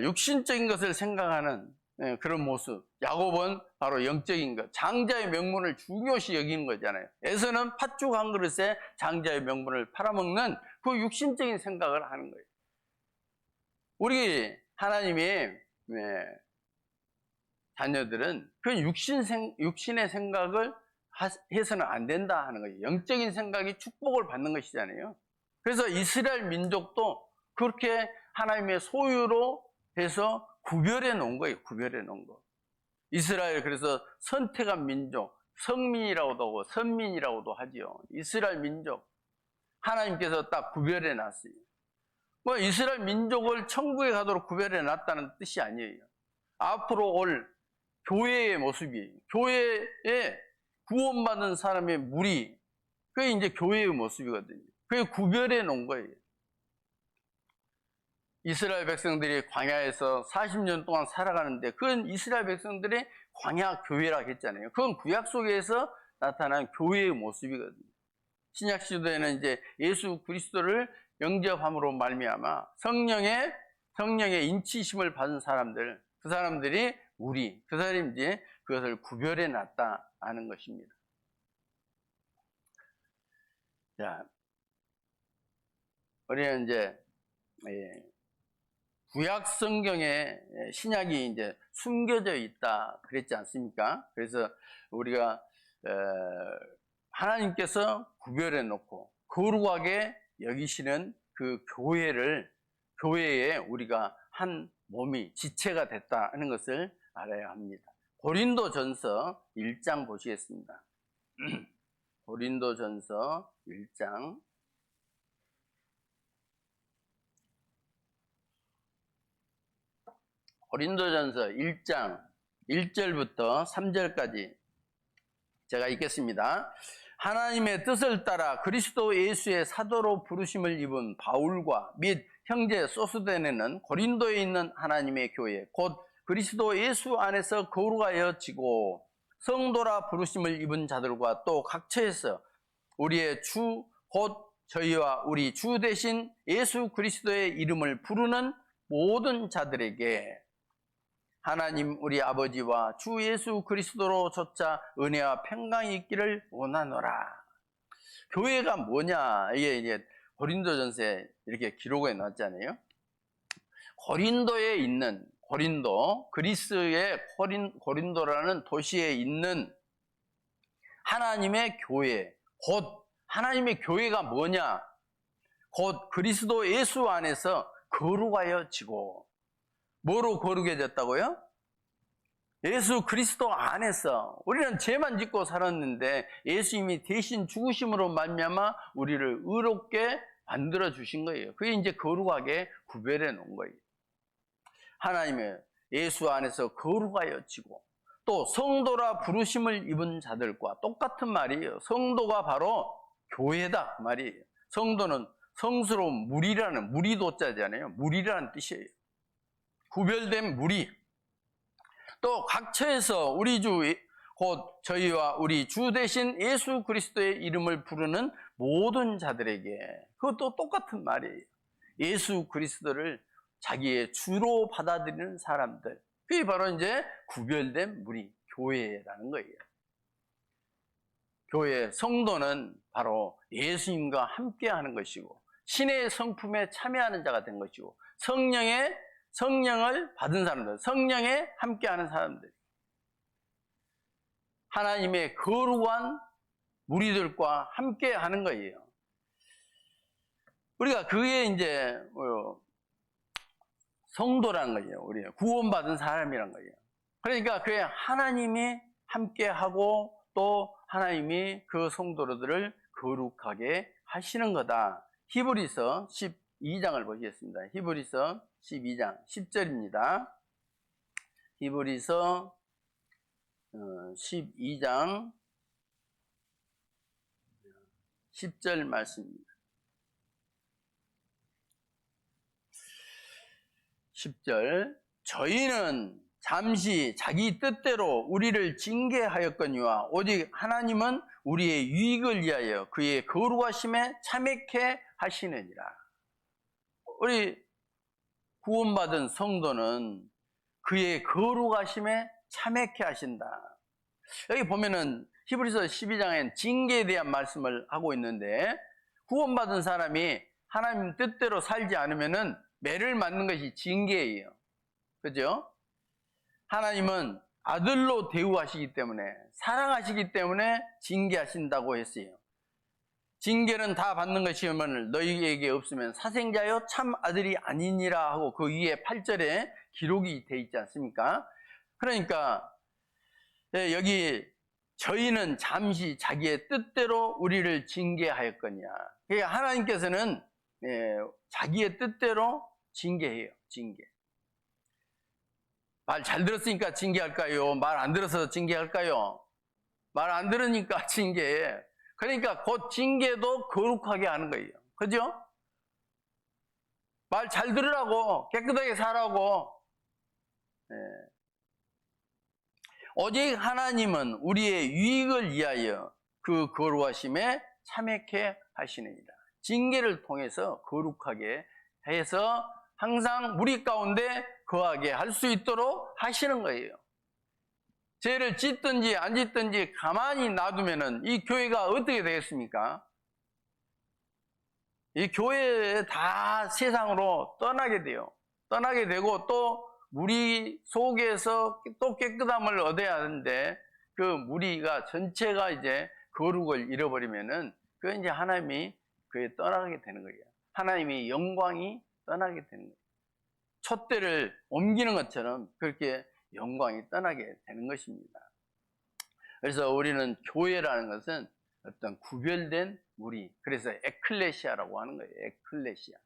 육신적인 것을 생각하는 그런 모습. 야곱은 바로 영적인 것, 장자의 명분을 중요시 여기는 거잖아요. 에서는 팥죽 한 그릇에 장자의 명분을 팔아먹는 그 육신적인 생각을 하는 거예요. 우리 하나님의 자녀들은 그 육신의 생각을 해서는 안 된다 하는 거예요. 영적인 생각이 축복을 받는 것이잖아요. 그래서 이스라엘 민족도 그렇게 하나님의 소유로 해서 구별해 놓은 거예요. 구별해 놓은 거. 이스라엘, 그래서 선택한 민족, 성민이라고도 하고 선민이라고도 하지요. 이스라엘 민족, 하나님께서 딱 구별해 놨어요. 이스라엘 민족을 천국에 가도록 구별해 놨다는 뜻이 아니에요. 앞으로 올 교회의 모습이에요. 교회에 구원받은 사람의 무리, 그게 이제 교회의 모습이거든요. 그게 구별해 놓은 거예요. 이스라엘 백성들이 광야에서 40년 동안 살아가는데 그건 이스라엘 백성들의 광야 교회라고 했잖아요. 그건 구약 속에서 나타난 교회의 모습이거든요. 신약 시대에는 이제 예수 그리스도를 영접함으로 말미암아 성령의 인치심을 받은 사람들, 그 사람들이 그 사람이 이제 그것을 구별해 놨다 하는 것입니다. 자, 우리는 이제 구약 성경에 신약이 이제 숨겨져 있다 그랬지 않습니까? 그래서 우리가 하나님께서 구별해 놓고 거룩하게 여기시는 그 교회에 우리가 한 몸이 지체가 됐다 하는 것을 알아야 합니다. 고린도전서 1장 보시겠습니다. 고린도전서 1장. 고린도전서 1장 1절부터 3절까지 제가 읽겠습니다. 하나님의 뜻을 따라 그리스도 예수의 사도로 부르심을 입은 바울과 및 형제 소스데네는 고린도에 있는 하나님의 교회 곧 그리스도 예수 안에서 거룩하여 지고 성도라 부르심을 입은 자들과 또 각처에서 우리의 주 곧 저희와 우리 주 대신 예수 그리스도의 이름을 부르는 모든 자들에게 하나님 우리 아버지와 주 예수 그리스도로 조차 은혜와 평강이 있기를 원하노라. 교회가 뭐냐? 이게 이제 고린도전서에 이렇게 기록해 놨잖아요. 고린도에 있는 그리스의 고린도라는 도시에 있는 하나님의 교회, 곧 하나님의 교회가 뭐냐? 곧 그리스도 예수 안에서 거룩하여 지고. 뭐로 거룩해졌다고요? 예수 그리스도 안에서. 우리는 죄만 짓고 살았는데 예수님이 대신 죽으심으로 말미암아 우리를 의롭게 만들어 주신 거예요. 그게 이제 거룩하게 구별해 놓은 거예요. 하나님의 예수 안에서 거룩하여 지고 또 성도라 부르심을 입은 자들과 똑같은 말이에요. 성도가 바로 교회다 그 말이에요. 성도는 성스러운 무리도자잖아요. 무리라는 뜻이에요. 구별된 무리. 또 각처에서 우리 주 곧 저희와 우리 주 대신 예수 그리스도의 이름을 부르는 모든 자들에게, 그것도 똑같은 말이에요. 예수 그리스도를 자기의 주로 받아들이는 사람들, 그게 바로 이제 구별된 무리, 교회라는 거예요. 교회 성도는 바로 예수님과 함께 하는 것이고 신의 성품에 참여하는 자가 된 것이고 성령을 받은 사람들, 성령에 함께하는 사람들, 하나님의 거룩한 무리들과 함께하는 거예요. 우리가 그게 이제 성도라는 거예요. 우리가 구원받은 사람이란 거예요. 그러니까 그게 하나님이 함께하고 또 하나님이 그 성도들을 거룩하게 하시는 거다. 히브리서 12장을 보시겠습니다. 히브리서 12장 10절입니다. 히브리서 12장 10절 말씀입니다. 10절 저희는 잠시 자기 뜻대로 우리를 징계하였거니와 오직 하나님은 우리의 유익을 위하여 그의 거룩하심에 참여케 하시느니라. 우리 구원받은 성도는 그의 거룩하심에 참여케 하신다. 여기 보면은 히브리서 12장엔 징계에 대한 말씀을 하고 있는데 구원받은 사람이 하나님 뜻대로 살지 않으면은 매를 맞는 것이 징계예요. 그죠? 하나님은 아들로 대우하시기 때문에 사랑하시기 때문에 징계하신다고 했어요. 징계는 다 받는 것이면 너희에게 없으면 사생자여 참 아들이 아니니라 하고 그 위에 8절에 기록이 돼 있지 않습니까? 그러니까 여기 저희는 잠시 자기의 뜻대로 우리를 징계하였거냐. 그러니까 하나님께서는 자기의 뜻대로 징계해요. 징계. 말 잘 들었으니까 징계할까요? 말 안 들어서 징계할까요? 말 안 들으니까 징계해. 그러니까 곧 징계도 거룩하게 하는 거예요. 그죠? 말 잘 들으라고, 깨끗하게 살라고. 오직 하나님은 우리의 유익을 위하여 그 거룩하심에 참여케 하시느니라. 징계를 통해서 거룩하게 해서 항상 우리 가운데 거하게 할 수 있도록 하시는 거예요. 죄를 짓든지 안 짓든지 가만히 놔두면은 이 교회가 어떻게 되겠습니까? 이 교회 다 세상으로 떠나게 돼요. 떠나게 되고 또 무리 속에서 또 깨끗함을 얻어야 하는데 그 무리가 전체가 이제 거룩을 잃어버리면은 그 이제 하나님이 그에 떠나게 되는 거예요. 하나님의 영광이 떠나게 되는 거예요. 촛대를 옮기는 것처럼 그렇게 영광이 떠나게 되는 것입니다. 그래서 우리는 교회라는 것은 어떤 구별된 무리, 그래서 에클레시아라고 하는 거예요. 에클레시아.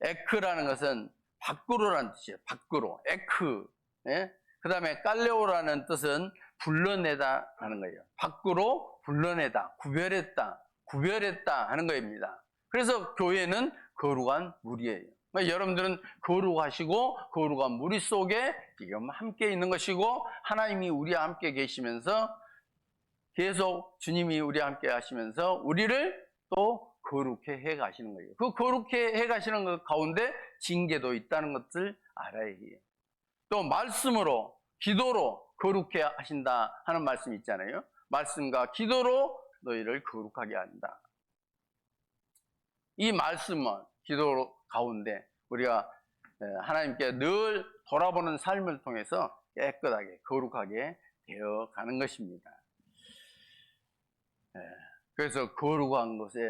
에크라는 것은 밖으로라는 뜻이에요. 밖으로. 에크. 예? 그 다음에 깔레오라는 뜻은 불러내다 하는 거예요. 밖으로 불러내다, 구별했다 하는 겁니다. 그래서 교회는 거룩한 무리예요. 그러니까 여러분들은 거룩하시고 거룩한 무리 속에 지금 함께 있는 것이고 하나님이 우리와 함께 계시면서 계속 주님이 우리와 함께 하시면서 우리를 또 거룩해 해 가시는 거예요. 그 거룩해 해 가시는 것 가운데 징계도 있다는 것을 알아야 해요. 또 말씀으로, 기도로 거룩해 하신다 하는 말씀이 있잖아요. 말씀과 기도로 너희를 거룩하게 한다. 이 말씀은 기도 가운데 우리가 하나님께 늘 돌아보는 삶을 통해서 깨끗하게 거룩하게 되어 가는 것입니다. 그래서 거룩한 것에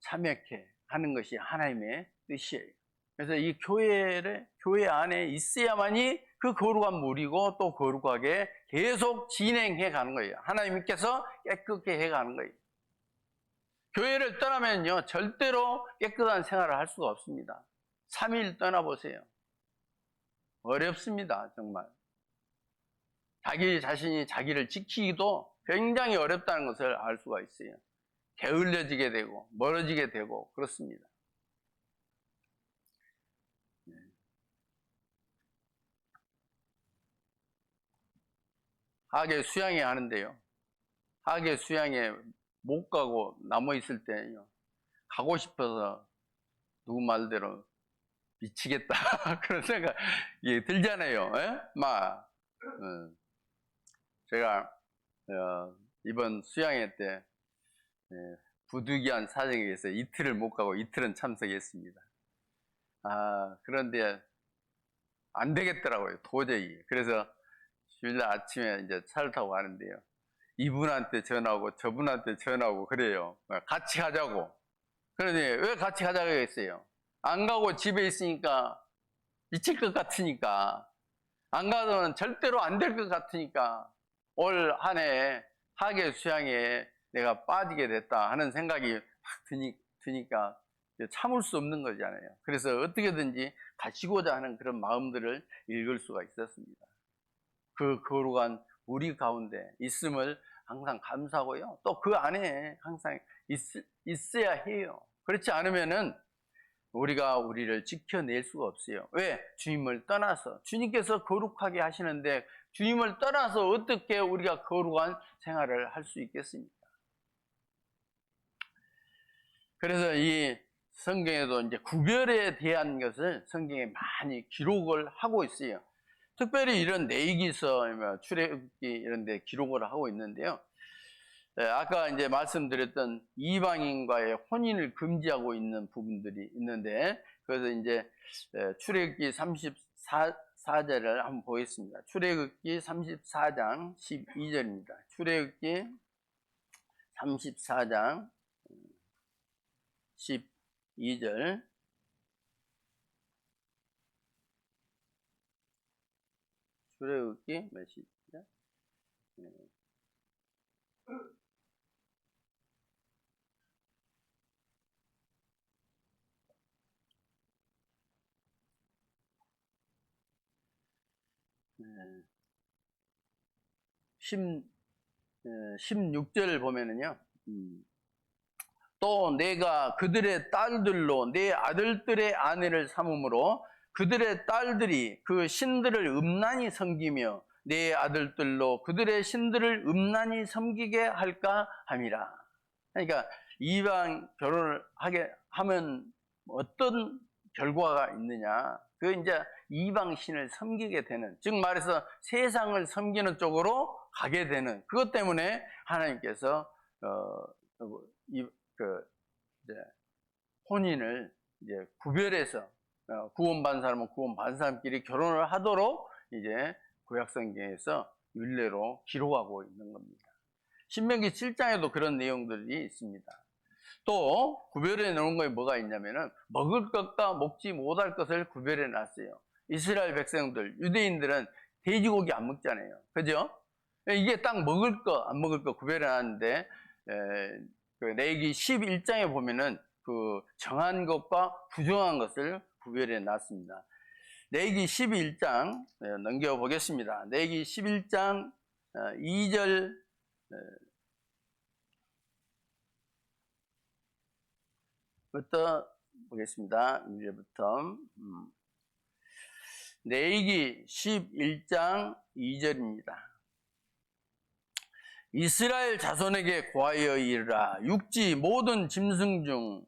참여케 하는 것이 하나님의 뜻이에요. 그래서 이 교회 안에 있어야만이 그 거룩한 무리고 또 거룩하게 계속 진행해 가는 거예요. 하나님께서 깨끗게 해 가는 거예요. 교회를 떠나면요, 절대로 깨끗한 생활을 할 수가 없습니다. 3일 떠나보세요. 어렵습니다, 정말. 자기 자신이 자기를 지키기도 굉장히 어렵다는 것을 알 수가 있어요. 게을러지게 되고, 멀어지게 되고, 그렇습니다. 하계 수양회 하는데요. 하계 수양회 못 가고 남아 있을 때요. 가고 싶어서 누구 말대로 미치겠다 그런 생각이 들잖아요. 제가 이번 수양회 때 부득이한 사정에 의해서 이틀을 못 가고 이틀은 참석했습니다. 그런데 안 되겠더라고요, 도저히. 그래서 주일날 아침에 이제 차를 타고 가는데요. 이분한테 전화하고 저분한테 전화하고 그래요. 같이 가자고. 그러니 왜 같이 가자고 했어요? 안 가고 집에 있으니까 미칠 것 같으니까, 안 가서는 절대로 안 될 것 같으니까, 올 한 해 하계 수양에 내가 빠지게 됐다 하는 생각이 확 드니까 참을 수 없는 거잖아요. 그래서 어떻게든지 가시고자 하는 그런 마음들을 읽을 수가 있었습니다. 그 거룩한 우리 가운데 있음을 항상 감사하고요. 또 그 안에 항상 있어야 해요. 그렇지 않으면은 우리가 우리를 지켜낼 수가 없어요. 왜? 주님을 떠나서. 주님께서 거룩하게 하시는데 주님을 떠나서 어떻게 우리가 거룩한 생활을 할 수 있겠습니까? 그래서 이 성경에도 이제 구별에 대한 것을 성경에 많이 기록을 하고 있어요. 특별히 이런 내기서, 출애굽기 이런 데 기록을 하고 있는데요. 아까 이제 말씀드렸던 이방인과의 혼인을 금지하고 있는 부분들이 있는데, 그래서 이제 출애굽기 34절을 한번 보겠습니다. 출애굽기 34장 12절입니다. 출애굽기 34장 12절. 출애굽기 몇 시죠? 네. 16절 보면은요, 또 내가 그들의 딸들로 내 아들들의 아내를 삼음으로 그들의 딸들이 그 신들을 음란히 섬기며 내 아들들로 그들의 신들을 음란히 섬기게 할까 함이라. 그러니까 이방 결혼을 하게 하면 어떤 결과가 있느냐? 그 이제 이방 신을 섬기게 되는, 즉 말해서 세상을 섬기는 쪽으로 가게 되는, 그것 때문에 하나님께서 이제 혼인을 이제 구별해서 구원받은 사람은 구원받은 사람끼리 결혼을 하도록 이제 구약성경에서 율례로 기록하고 있는 겁니다. 신명기 7장에도 그런 내용들이 있습니다. 또 구별해 놓은 거에 뭐가 있냐면은 먹을 것과 먹지 못할 것을 구별해 놨어요. 이스라엘 백성들, 유대인들은 돼지고기 안 먹잖아요. 그죠? 이게 딱 먹을 거, 안 먹을 거 구별해 놨는데, 그 레위기 11장에 보면은 그 정한 것과 부정한 것을 구별해 놨습니다. 레위기 11장 넘겨보겠습니다. 레위기 11장 2절 부터 보겠습니다. 1절부터. 레위기 11장 2절입니다. 이스라엘 자손에게 고하여 이르라. 육지 모든 짐승 중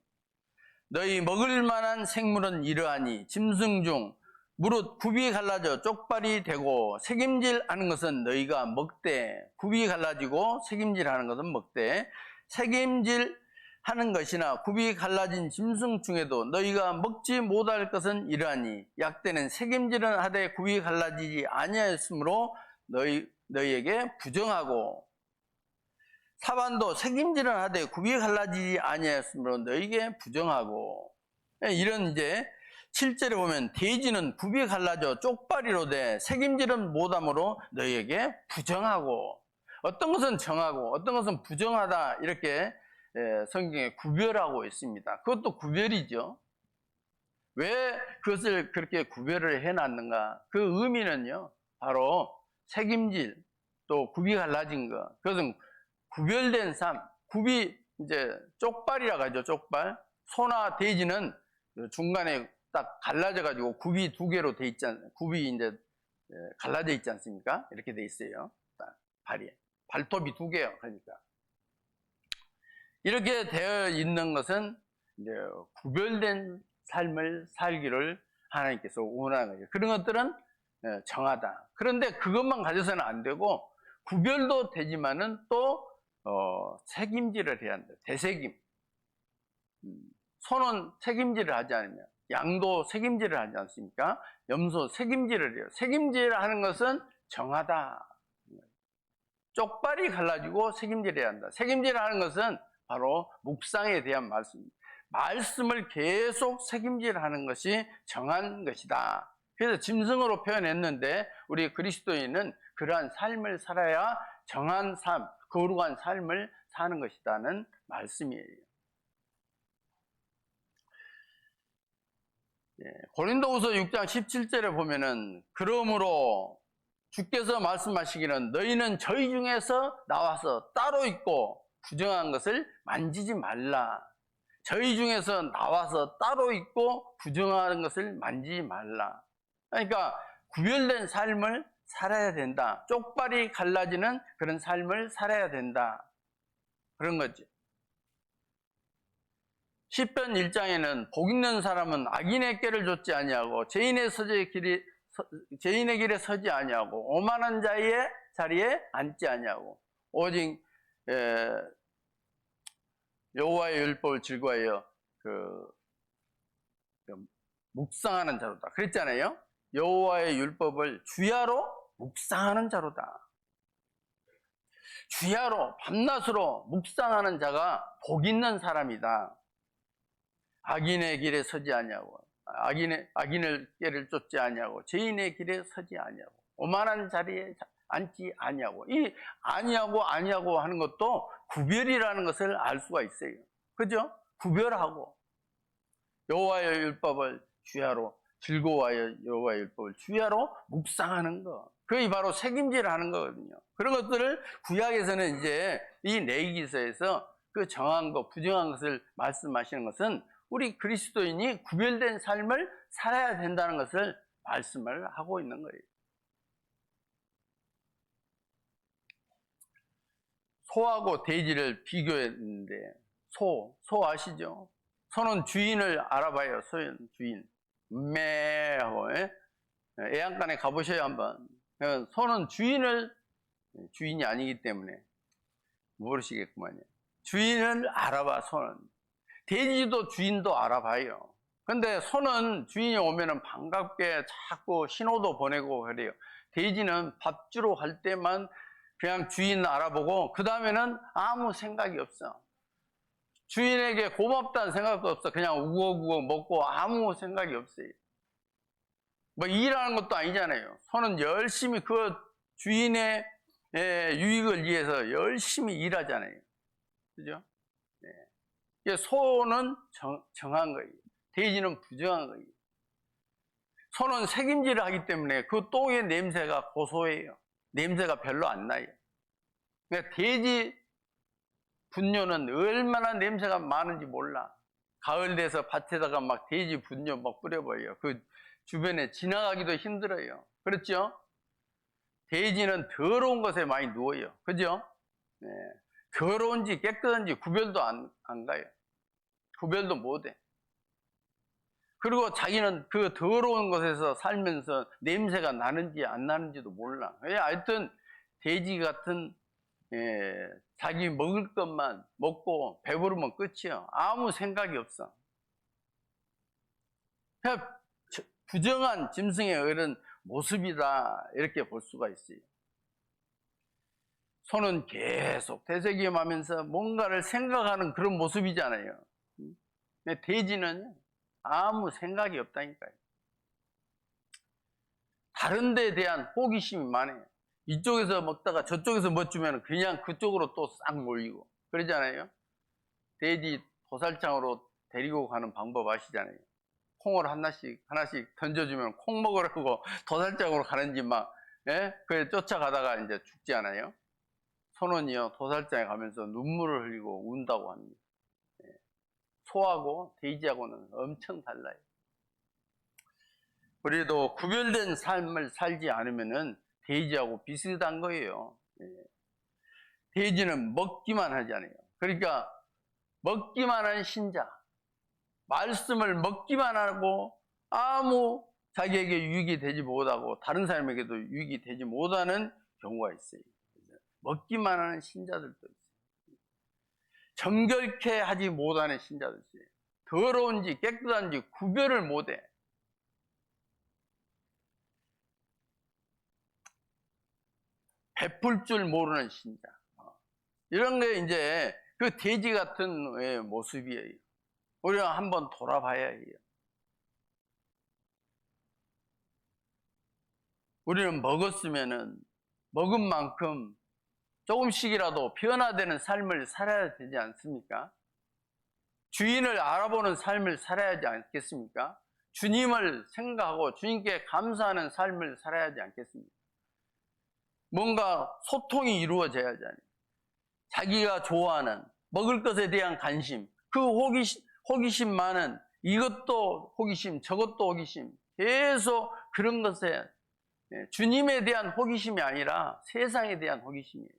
너희 먹을 만한 생물은 이러하니 짐승 중 무릇 굽이 갈라져 쪽발이 되고 새김질하는 것은 너희가 먹되, 굽이 갈라지고 새김질하는 것은 먹되, 새김질하는 것이나 굽이 갈라진 짐승 중에도 너희가 먹지 못할 것은 이러하니 약대는 새김질은 하되 굽이 갈라지지 아니하였으므로 너희에게 부정하고, 사반도 새김질은 하되 굽이 갈라지지 아니하였으므로 너희에게 부정하고. 이런 이제 7절에 보면 돼지는 굽이 갈라져 쪽발이로 돼 새김질은 못함으로 너희에게 부정하고, 어떤 것은 정하고 어떤 것은 부정하다, 이렇게 성경에 구별하고 있습니다. 그것도 구별이죠. 왜 그것을 그렇게 구별을 해놨는가? 그 의미는요, 바로 새김질, 또 굽이 갈라진 것, 그것은 구별된 삶, 굽이 이제 쪽발이라고 하죠. 쪽발. 소나 돼지는 중간에 딱 갈라져 가지고 굽이 두 개로 돼 있지 굽이 이제 갈라져 있지 않습니까? 이렇게 돼 있어요. 딱 발이, 발톱이 두 개요. 그러니까 이렇게 되어 있는 것은 이제 구별된 삶을 살기를 하나님께서 원하는 거죠. 그런 것들은 정하다. 그런데 그것만 가져서는 안 되고 구별도 되지만은 또 책임질을 해야 한다. 대책임. 소는 책임질을 하지 않으면 양도 책임질을 하지 않습니까? 염소 책임질을 해요. 책임질을 하는 것은 정하다. 쪽발이 갈라지고 책임질해야 한다. 책임질을 하는 것은 바로 묵상에 대한 말씀입니다. 말씀을 계속 책임질하는 것이 정한 것이다. 그래서 짐승으로 표현했는데 우리 그리스도인은 그러한 삶을 살아야 정한 삶, 거룩한 삶을 사는 것이다는 말씀이에요. 고린도후서 6장 17절에 보면은 그러므로 주께서 말씀하시기는 너희는 저희 중에서 나와서 따로 있고 부정한 것을 만지지 말라. 저희 중에서 나와서 따로 있고 부정하는 것을 만지지 말라. 그러니까 구별된 삶을 살아야 된다. 쪽발이 갈라지는 그런 삶을 살아야 된다. 그런 거지. 시편 1장에는 복 있는 사람은 악인의 꾀를 좇지 아니하고 죄인의 길에 서지 아니하고 오만한 자의 자리에 앉지 아니하고 오직 여호와의 율법을 즐거워하여 묵상하는 자로다. 그랬잖아요. 여호와의 율법을 주야로 묵상하는 자로다. 주야로 밤낮으로 묵상하는 자가 복 있는 사람이다. 악인의 길에 서지 아니하고 악인의 꾀를 쫓지 아니하고 죄인의 길에 서지 아니하고 오만한 자리에 앉지 아니하고 이 아니하고 하는 것도 구별이라는 것을 알 수가 있어요. 그죠? 구별하고 여호와의 율법을 주야로 즐거워하여 여호와의 율법을 주야로 묵상하는 것. 그게 바로 책임질하는 거거든요. 그런 것들을 구약에서는 이제 이 레위기서에서 그 정한 것, 부정한 것을 말씀하시는 것은 우리 그리스도인이 구별된 삶을 살아야 된다는 것을 말씀을 하고 있는 거예요. 소하고 돼지를 비교했는데 소 아시죠? 소는 주인을 알아봐요. 소는 주인. 매 하고 애양간에 가보셔야 한번. 소는 주인이 아니기 때문에 모르시겠구만요. 주인을 알아봐. 소는. 돼지도 주인도 알아봐요. 근데 소는 주인이 오면은 반갑게 자꾸 신호도 보내고 그래요. 돼지는 밥 주러 갈 때만 그냥 주인 알아보고 그 다음에는 아무 생각이 없어. 주인에게 고맙다는 생각도 없어. 그냥 우걱우걱 먹고 아무 생각이 없어요. 뭐 일하는 것도 아니잖아요. 소는 열심히 그 주인의 유익을 위해서 열심히 일하잖아요. 그죠? 네. 소는 정한 거예요. 돼지는 부정한 거예요. 소는 책임질을 하기 때문에 그 똥의 냄새가 고소해요. 냄새가 별로 안 나요. 그러니까 돼지 분뇨는 얼마나 냄새가 많은지 몰라. 가을 돼서 밭에다가 막 돼지 분뇨 막 뿌려버려요. 그 주변에 지나가기도 힘들어요. 그렇죠? 돼지는 더러운 것에 많이 누워요. 그죠? 네. 더러운지 깨끗한지 구별도 안 가요. 구별도 못 해. 그리고 자기는 그 더러운 곳에서 살면서 냄새가 나는지 안 나는지도 몰라. 하여튼 돼지 같은 자기 먹을 것만 먹고 배부르면 끝이야. 아무 생각이 없어. 그냥 부정한 짐승의 그런 모습이다 이렇게 볼 수가 있어요. 소는 계속 되새김하면서 뭔가를 생각하는 그런 모습이잖아요. 근데 돼지는 아무 생각이 없다니까요. 다른 데에 대한 호기심이 많아요. 이쪽에서 먹다가 저쪽에서 뭐 주면 그냥 그쪽으로 또 싹 몰리고 그러잖아요. 돼지 도살장으로 데리고 가는 방법 아시잖아요. 콩을 하나씩 던져주면 콩 먹으라고 도살장으로 가는지 막 그래 쫓아가다가 이제 죽지 않아요. 소는요 도살장에 가면서 눈물을 흘리고 운다고 합니다. 소하고 돼지하고는 엄청 달라요. 우리도 구별된 삶을 살지 않으면은 돼지하고 비슷한 거예요. 돼지는 먹기만 하잖아요. 그러니까 먹기만 하는 신자, 말씀을 먹기만 하고 아무 자기에게 유익이 되지 못하고 다른 사람에게도 유익이 되지 못하는 경우가 있어요. 먹기만 하는 신자들도 있어요. 정결케 하지 못하는 신자들이 더러운지 깨끗한지 구별을 못해. 베풀 줄 모르는 신자. 이런 게 이제 그 돼지 같은 모습이에요. 우리가 한번 돌아봐야 해요. 우리는 먹었으면은 먹은 만큼 조금씩이라도 변화되는 삶을 살아야 되지 않습니까? 주인을 알아보는 삶을 살아야 하지 않겠습니까? 주님을 생각하고 주님께 감사하는 삶을 살아야 하지 않겠습니까? 뭔가 소통이 이루어져야 하잖아요. 자기가 좋아하는 먹을 것에 대한 관심, 그 호기심 많은 이것도 호기심, 저것도 호기심, 계속 그런 것에 주님에 대한 호기심이 아니라 세상에 대한 호기심이에요.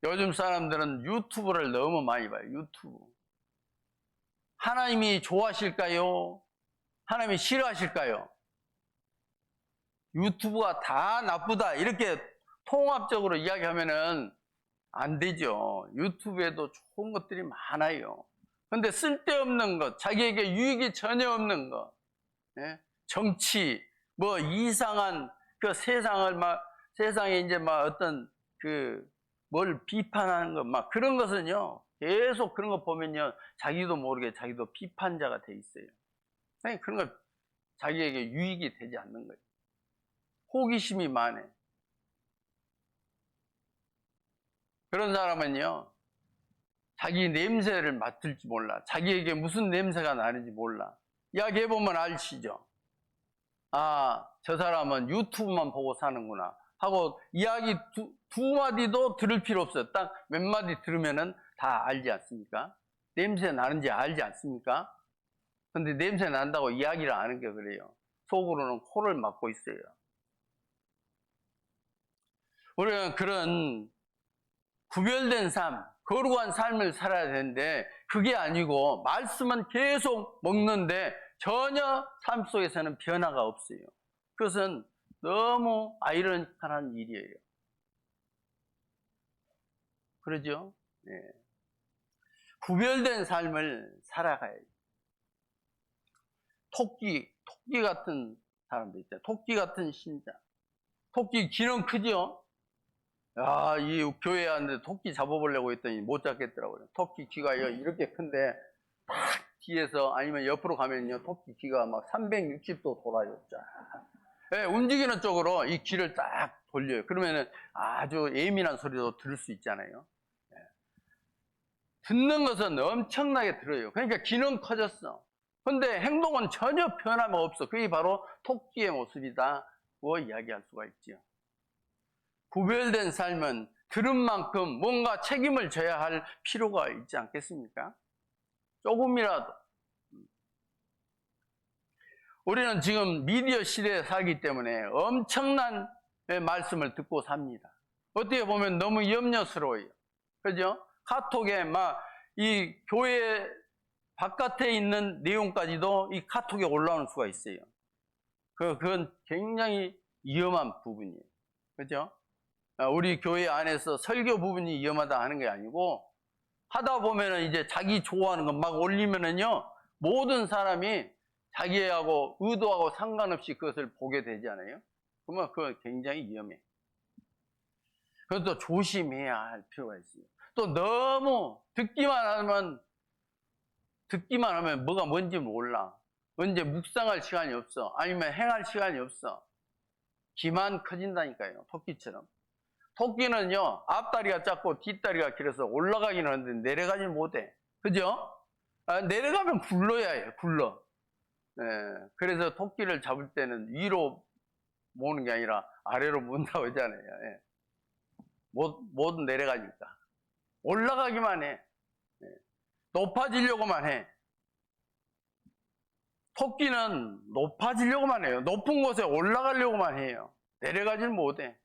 요즘 사람들은 유튜브를 너무 많이 봐요. 유튜브. 하나님이 좋아하실까요? 하나님이 싫어하실까요? 유튜브가 다 나쁘다 이렇게 통합적으로 이야기하면은 안 되죠. 유튜브에도 좋은 것들이 많아요. 근데 쓸데없는 것, 자기에게 유익이 전혀 없는 것, 정치, 뭐 이상한 그 세상에 이제 막 어떤 뭘 비판하는 것, 막 그런 것은요, 계속 그런 거 보면요, 자기도 모르게 자기도 비판자가 돼 있어요. 그런 거 자기에게 유익이 되지 않는 거예요. 호기심이 많아. 그런 사람은요, 자기 냄새를 맡을지 몰라. 자기에게 무슨 냄새가 나는지 몰라. 이야기해보면 알시죠? 아, 저 사람은 유튜브만 보고 사는구나 하고 이야기 두 마디도 들을 필요 없어요. 딱 몇 마디 들으면은 다 알지 않습니까? 냄새 나는지 알지 않습니까? 근데 냄새 난다고 이야기를 안 하는 게 그래요. 속으로는 코를 막고 있어요. 우리는 그런 구별된 삶, 거룩한 삶을 살아야 되는데 그게 아니고 말씀은 계속 먹는데 전혀 삶 속에서는 변화가 없어요. 그것은 너무 아이러니컬한 일이에요. 그러죠? 네. 구별된 삶을 살아가야죠. 토끼 같은 사람들 있잖아요. 토끼 같은 신자. 토끼 귀는 크죠? 야, 이 교회에 왔는데 토끼 잡아보려고 했더니 못 잡겠더라고요. 토끼 귀가 이렇게 큰데 딱 뒤에서 아니면 옆으로 가면요 토끼 귀가 막 360도 돌아요. 쫙. 네, 움직이는 쪽으로 이 귀를 딱 돌려요. 그러면은 아주 예민한 소리도 들을 수 있잖아요. 네. 듣는 것은 엄청나게 들어요. 그러니까 귀는 커졌어. 근데 행동은 전혀 변함이 없어. 그게 바로 토끼의 모습이다고 이야기할 수가 있죠. 구별된 삶은 들은 만큼 뭔가 책임을 져야 할 필요가 있지 않겠습니까? 조금이라도. 우리는 지금 미디어 시대에 살기 때문에 엄청난 말씀을 듣고 삽니다. 어떻게 보면 너무 염려스러워요. 그죠? 카톡에 이 교회 바깥에 있는 내용까지도 이 카톡에 올라오는 수가 있어요. 그건 굉장히 위험한 부분이에요. 그죠? 우리 교회 안에서 설교 부분이 위험하다 하는 게 아니고 하다 보면은 이제 자기 좋아하는 거 막 올리면은요 모든 사람이 자기하고 의도하고 상관없이 그것을 보게 되잖아요. 그러면 그거 굉장히 위험해. 그것도 조심해야 할 필요가 있어요. 또 너무 듣기만 하면 뭐가 뭔지 몰라. 언제 묵상할 시간이 없어. 아니면 행할 시간이 없어. 기만 커진다니까요. 토끼처럼. 토끼는요, 앞다리가 작고 뒷다리가 길어서 올라가긴 하는데 내려가지 못해. 그죠? 내려가면 굴러야 해요, 굴러. 그래서 토끼를 잡을 때는 위로 모으는 게 아니라 아래로 문다고 하잖아요. 못 내려가니까. 올라가기만 해. 높아지려고만 해. 토끼는 높아지려고만 해요. 높은 곳에 올라가려고만 해요. 내려가질 못해.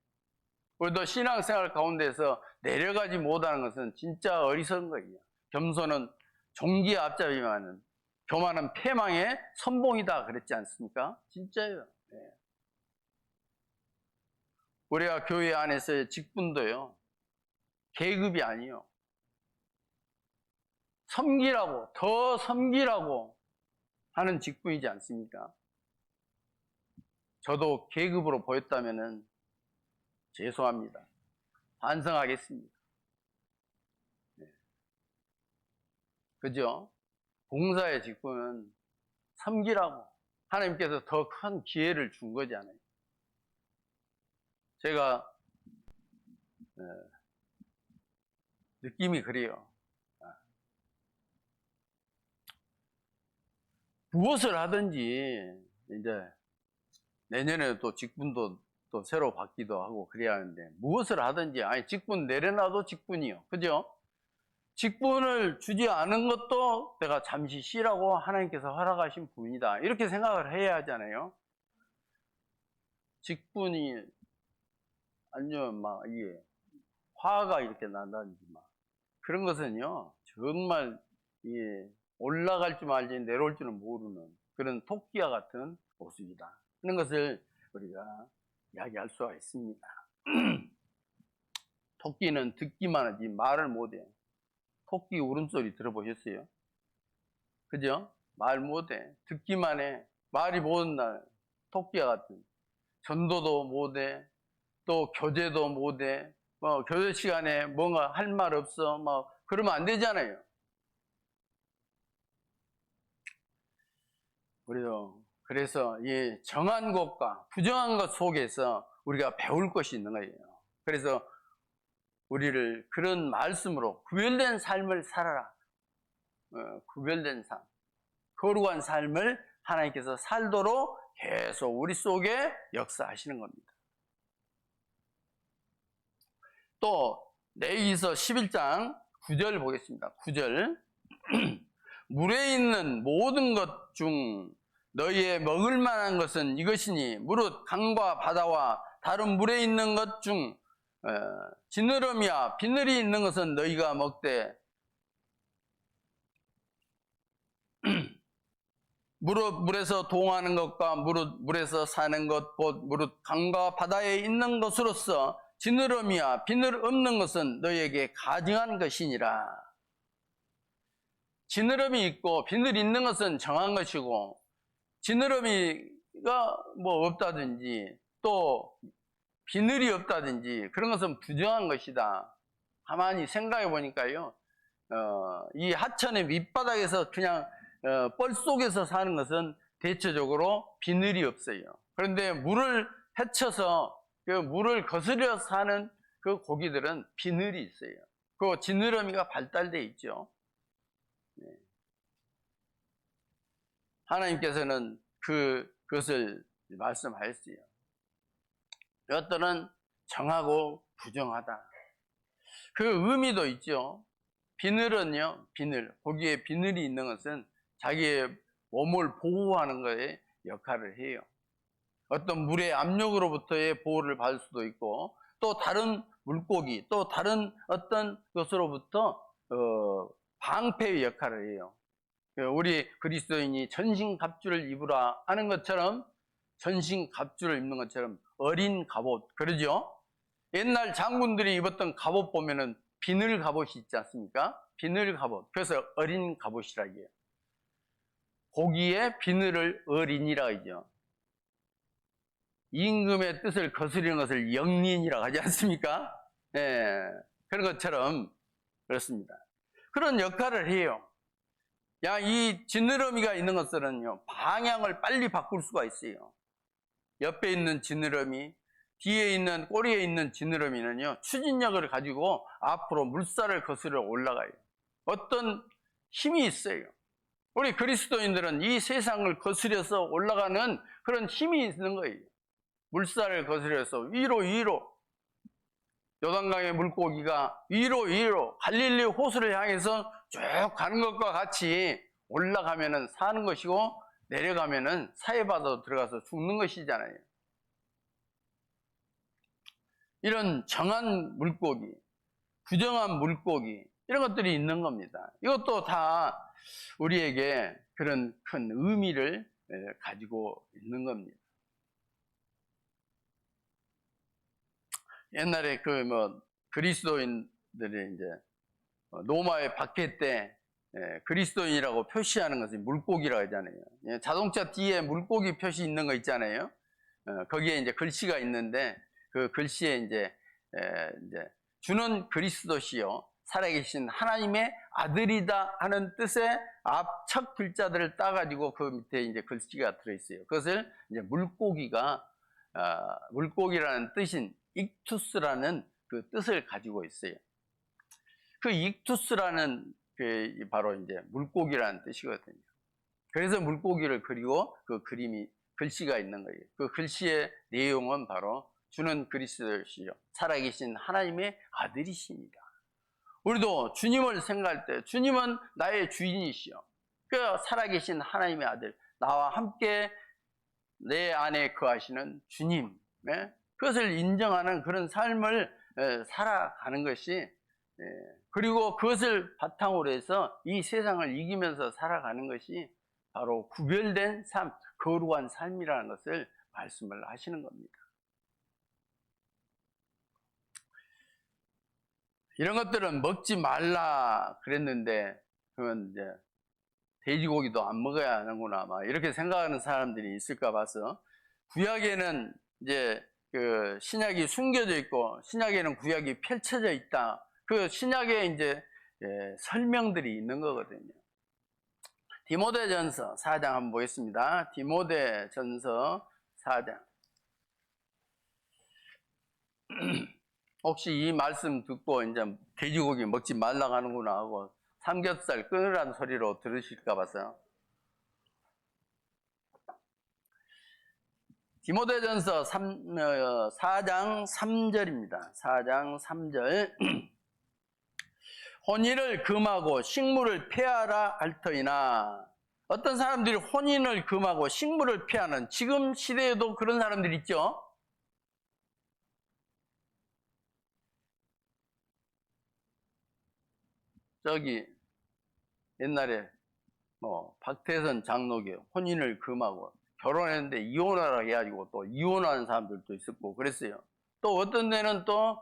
우리도 신앙생활 가운데서 내려가지 못하는 것은 진짜 어리석은 거예요. 겸손은 종기의 앞잡이만은 교만은 패망의 선봉이다 그랬지 않습니까? 진짜예요. 네. 우리가 교회 안에서의 직분도요. 계급이 아니요. 섬기라고, 더 섬기라고 하는 직분이지 않습니까? 저도 계급으로 보였다면 죄송합니다. 반성하겠습니다. 네. 그죠? 봉사의 직분은 섬기라고 하나님께서 더 큰 기회를 준 거잖아요. 제가 느낌이 그래요. 무엇을 하든지 이제 내년에 또 직분도 또 새로 받기도 하고 그래야 하는데, 무엇을 하든지 아니 직분 내려놔도 직분이요. 그죠? 직분을 주지 않은 것도 내가 잠시 쉬라고 하나님께서 허락하신 분이다. 이렇게 생각을 해야 하잖아요. 직분이 아니면 막 이게 화가 이렇게 난다든지 막 그런 것은요, 정말 올라갈 줄 말지 내려올 줄은 모르는 그런 토끼와 같은 모습이다 하는 것을 우리가 이야기할 수가 있습니다. 토끼는 듣기만 하지 말을 못해. 토끼 울음소리 들어보셨어요? 그죠? 말 못해. 듣기만 해. 말이 못한다. 토끼와 같은. 전도도 못해. 또 교제도 못해. 교제 시간에 뭔가 할 말 없어. 그러면 안 되잖아요. 그래서 이 정한 것과 부정한 것 속에서 우리가 배울 것이 있는 거예요. 그래서 우리를 그런 말씀으로 구별된 삶을 살아라. 구별된 삶, 거룩한 삶을 하나님께서 살도록 계속 우리 속에 역사하시는 겁니다. 또 레위기서 11장 9절 보겠습니다. 9절 물에 있는 모든 것 중 너희의 먹을 만한 것은 이것이니 무릇 강과 바다와 다른 물에 있는 것 중 지느러미와 비늘이 있는 것은 너희가 먹되 물에서 동하는 것과 물에서 사는 것 곧 무릇 강과 바다에 있는 것으로서 지느러미와 비늘 없는 것은 너희에게 가증한 것이니라. 지느러미 있고 비늘 있는 것은 정한 것이고, 지느러미가 없다든지 또 비늘이 없다든지 그런 것은 부정한 것이다. 가만히 생각해 보니까요, 이 하천의 밑바닥에서 그냥 뻘 속에서 사는 것은 대체적으로 비늘이 없어요. 그런데 물을 헤쳐서 그 물을 거스려 사는 그 고기들은 비늘이 있어요. 그 지느러미가 발달되어 있죠. 하나님께서는 그것을 말씀하셨어요. 이것들은 정하고 부정하다. 그 의미도 있죠. 비늘은요, 고기에 비늘이 있는 것은 자기의 몸을 보호하는 것에 역할을 해요. 어떤 물의 압력으로부터의 보호를 받을 수도 있고, 또 다른 물고기, 또 다른 어떤 것으로부터 방패의 역할을 해요. 우리 그리스도인이 전신갑주를 입으라 하는 것처럼, 전신갑주를 입는 것처럼 어린 갑옷, 그러죠? 옛날 장군들이 입었던 갑옷 보면은 비늘 갑옷이 있지 않습니까? 비늘 갑옷. 그래서 어린 갑옷이라고 해요. 고기의 비늘을 어린이라고 하죠. 임금의 뜻을 거스리는 것을 영린이라고 하지 않습니까? 그런 것처럼 그렇습니다. 그런 역할을 해요. 이 지느러미가 있는 것들은요, 방향을 빨리 바꿀 수가 있어요. 옆에 있는 지느러미, 뒤에 있는 꼬리에 있는 지느러미는요, 추진력을 가지고 앞으로 물살을 거스려 올라가요. 어떤 힘이 있어요. 우리 그리스도인들은 이 세상을 거스려서 올라가는 그런 힘이 있는 거예요. 물살을 거스려서 위로 요단강의 물고기가 위로 갈릴리 호수를 향해서 쭉 가는 것과 같이 올라가면은 사는 것이고, 내려가면은 사해바다로 들어가서 죽는 것이잖아요. 이런 정한 물고기, 부정한 물고기, 이런 것들이 있는 겁니다. 이것도 다 우리에게 그런 큰 의미를 가지고 있는 겁니다. 옛날에 그리스도인들이 이제 로마의 박해 때 그리스도인이라고 표시하는 것은 물고기라고 하잖아요. 자동차 뒤에 물고기 표시 있는 거 있잖아요. 거기에 이제 글씨가 있는데 그 글씨에 이제 주는 그리스도시요 살아계신 하나님의 아들이다 하는 뜻의 앞 첫 글자들을 따가지고 그 밑에 이제 글씨가 들어있어요. 그것을 이제 물고기라는 뜻인 익투스라는 그 뜻을 가지고 있어요. 그 익투스라는 그 바로 이제 물고기라는 뜻이거든요. 그래서 물고기를 그리고 그 글씨가 있는 거예요. 그 글씨의 내용은 바로 주는 그리스도시요 살아계신 하나님의 아들이십니다. 우리도 주님을 생각할 때 주님은 나의 주인이시요 그 살아계신 하나님의 아들, 나와 함께 내 안에 거하시는 주님, 그것을 인정하는 그런 삶을 살아가는 것이, 그리고 그것을 바탕으로 해서 이 세상을 이기면서 살아가는 것이 바로 구별된 삶, 거룩한 삶이라는 것을 말씀을 하시는 겁니다. 이런 것들은 먹지 말라 그랬는데 그러면 이제 돼지고기도 안 먹어야 하는구나 막 이렇게 생각하는 사람들이 있을까 봐서 구약에는 이제 그 신약이 숨겨져 있고 신약에는 구약이 펼쳐져 있다. 그 신약에 이제 설명들이 있는 거거든요. 디모데전서 4장 한번 보겠습니다. 디모데전서 4장. 혹시 이 말씀 듣고 이제 돼지고기 먹지 말라고 하는구나 하고 삼겹살 끊으라는 소리로 들으실까 봐서. 디모데전서 4장 3절입니다. 4장 3절. 혼인을 금하고 식물을 폐하라 할 터이나. 어떤 사람들이 혼인을 금하고 식물을 폐하는 지금 시대에도 그런 사람들이 있죠. 저기 옛날에 박태선 장로교 혼인을 금하고 결혼했는데 이혼하라 해가지고 또 이혼하는 사람들도 있었고 그랬어요. 또 어떤 데는 또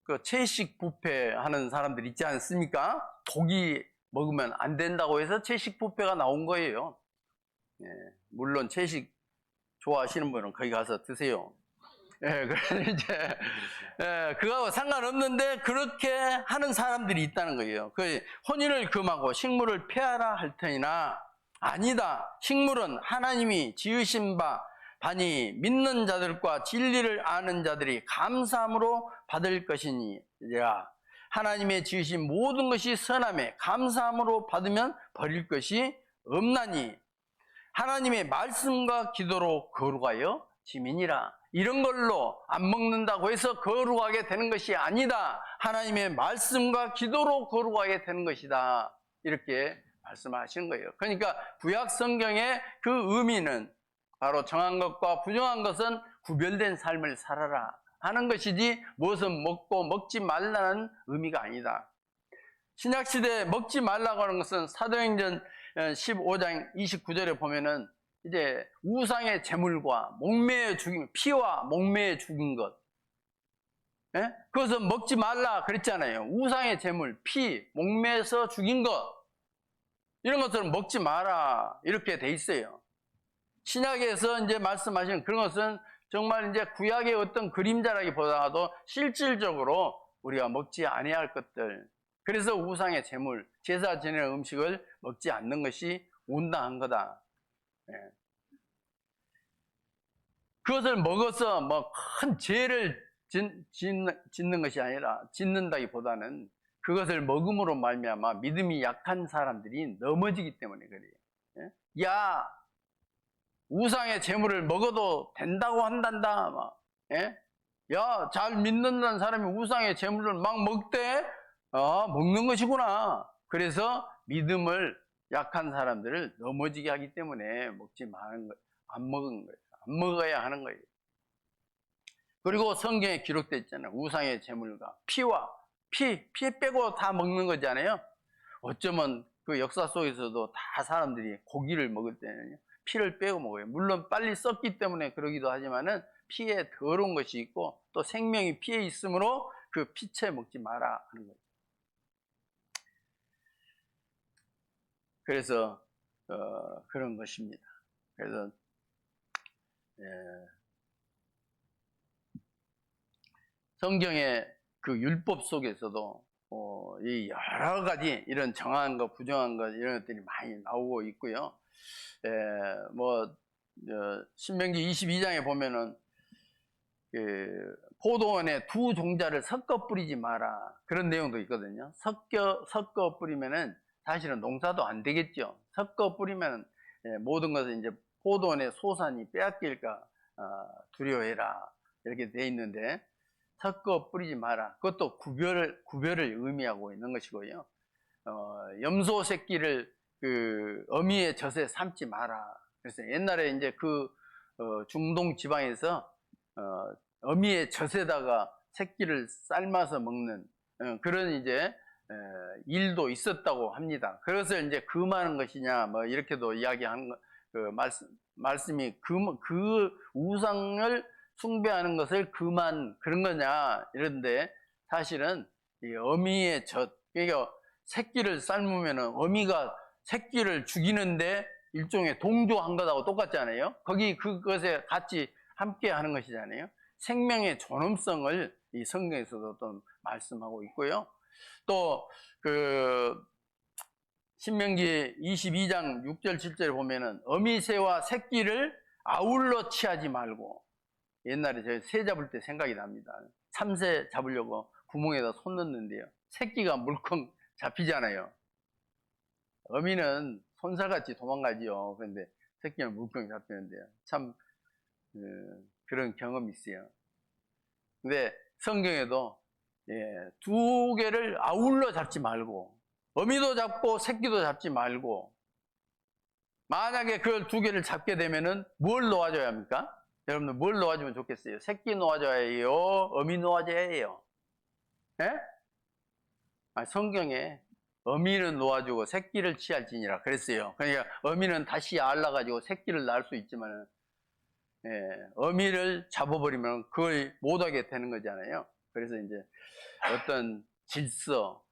그 채식 뷔페 하는 사람들 있지 않습니까? 고기 먹으면 안 된다고 해서 채식 뷔페가 나온 거예요. 물론 채식 좋아하시는 분은 거기 가서 드세요. 그래서 이제 그거하고 상관없는데 그렇게 하는 사람들이 있다는 거예요. 그 혼인을 금하고 식물을 폐하라 할 테니나 아니다. 식물은 하나님이 지으신 바니 믿는 자들과 진리를 아는 자들이 감사함으로 받을 것이니라. 하나님의 지으신 모든 것이 선함에 감사함으로 받으면 버릴 것이 없나니 하나님의 말씀과 기도로 거룩하여 지민이라. 이런 걸로 안 먹는다고 해서 거룩하게 되는 것이 아니다. 하나님의 말씀과 기도로 거룩하게 되는 것이다. 이렇게 말씀하시는 거예요. 그러니까 구약 성경의 그 의미는 바로 정한 것과 부정한 것은 구별된 삶을 살아라 하는 것이지 무엇은 먹고 먹지 말라는 의미가 아니다. 신약시대에 먹지 말라고 하는 것은 사도행전 15장 29절에 보면은 이제 우상의 제물과 목매에 죽인, 피와 목매에 죽인 것. 그것은 먹지 말라 그랬잖아요. 우상의 제물, 피, 목매에서 죽인 것. 이런 것들은 먹지 마라. 이렇게 돼 있어요. 신약에서 이제 말씀하시는 그런 것은 정말 이제 구약의 어떤 그림자라기보다도 실질적으로 우리가 먹지 아니할 것들. 그래서 우상의 제물, 제사 지내는 음식을 먹지 않는 것이 온당한 거다. 그것을 먹어서 뭐 큰 죄를 짓는 것이 아니라 짓는다기보다는 그것을 먹음으로 말미암아 믿음이 약한 사람들이 넘어지기 때문에 그래요. 야, 우상의 제물을 먹어도 된다고 한단다. 야, 잘 믿는다는 사람이 우상의 제물을 막 먹대. 먹는 것이구나. 그래서 믿음을 약한 사람들을 넘어지게 하기 때문에 먹지 마는 거, 안 먹은 거예요. 안 먹어야 하는 거예요. 그리고 성경에 기록되어 있잖아요. 우상의 제물과 피와 피 빼고 다 먹는 거잖아요. 어쩌면 그 역사 속에서도 다 사람들이 고기를 먹을 때는요, 피를 빼고 먹어요. 물론 빨리 썩기 때문에 그러기도 하지만은 피에 더러운 것이 있고 또 생명이 피에 있으므로 그 피채 먹지 마라 하는 거죠. 그래서 그런 것입니다. 그래서 성경의 그 율법 속에서도 이 여러 가지 이런 정한 것, 부정한 것 이런 것들이 많이 나오고 있고요. 신명기 22장에 보면은 포도원에 두 종자를 섞어 뿌리지 마라 그런 내용도 있거든요. 섞어 뿌리면은 사실은 농사도 안 되겠죠. 섞어 뿌리면 모든 것을 이제 포도원의 소산이 빼앗길까 두려워해라 이렇게 돼 있는데 섞어 뿌리지 마라. 그것도 구별을 의미하고 있는 것이고요. 염소 새끼를 그 어미의 젖에 삶지 마라. 그래서 옛날에 이제 중동 지방에서 어미의 젖에다가 새끼를 삶아서 먹는 그런 이제 일도 있었다고 합니다. 그것을 이제 금하는 것이냐 뭐 이렇게도 이야기하는 말씀이 그 우상을 숭배하는 것을 금한 그런 거냐 이런데 사실은 이 어미의 젖 그러니까 새끼를 삶으면 어미가 새끼를 죽이는데 일종의 동조한 것하고 똑같잖아요. 그것에 같이 함께 하는 것이잖아요. 생명의 존엄성을 이 성경에서도 또 말씀하고 있고요. 또 신명기 22장 6절 7절에 보면은 어미새와 새끼를 아울러 취하지 말고 옛날에 저희 새 잡을 때 생각이 납니다. 참새 잡으려고 구멍에다 손 넣는데요. 새끼가 물컹 잡히잖아요. 어미는 손살같이 도망가지요. 그런데 새끼는 물컹 잡히는데요. 참 그런 경험이 있어요. 근데 성경에도 두 개를 아울러 잡지 말고 어미도 잡고 새끼도 잡지 말고 만약에 그걸 두 개를 잡게 되면은 뭘 놓아줘야 합니까? 여러분들 뭘 놓아주면 좋겠어요? 새끼 놓아줘야 해요? 어미 놓아줘야 해요? 예? 성경에 어미는 놓아주고 새끼를 취할지니라 그랬어요. 그러니까 어미는 다시 알라가지고 새끼를 낳을 수 있지만 어미를 잡아버리면 그걸 못하게 되는 거잖아요. 그래서 이제 어떤 질서,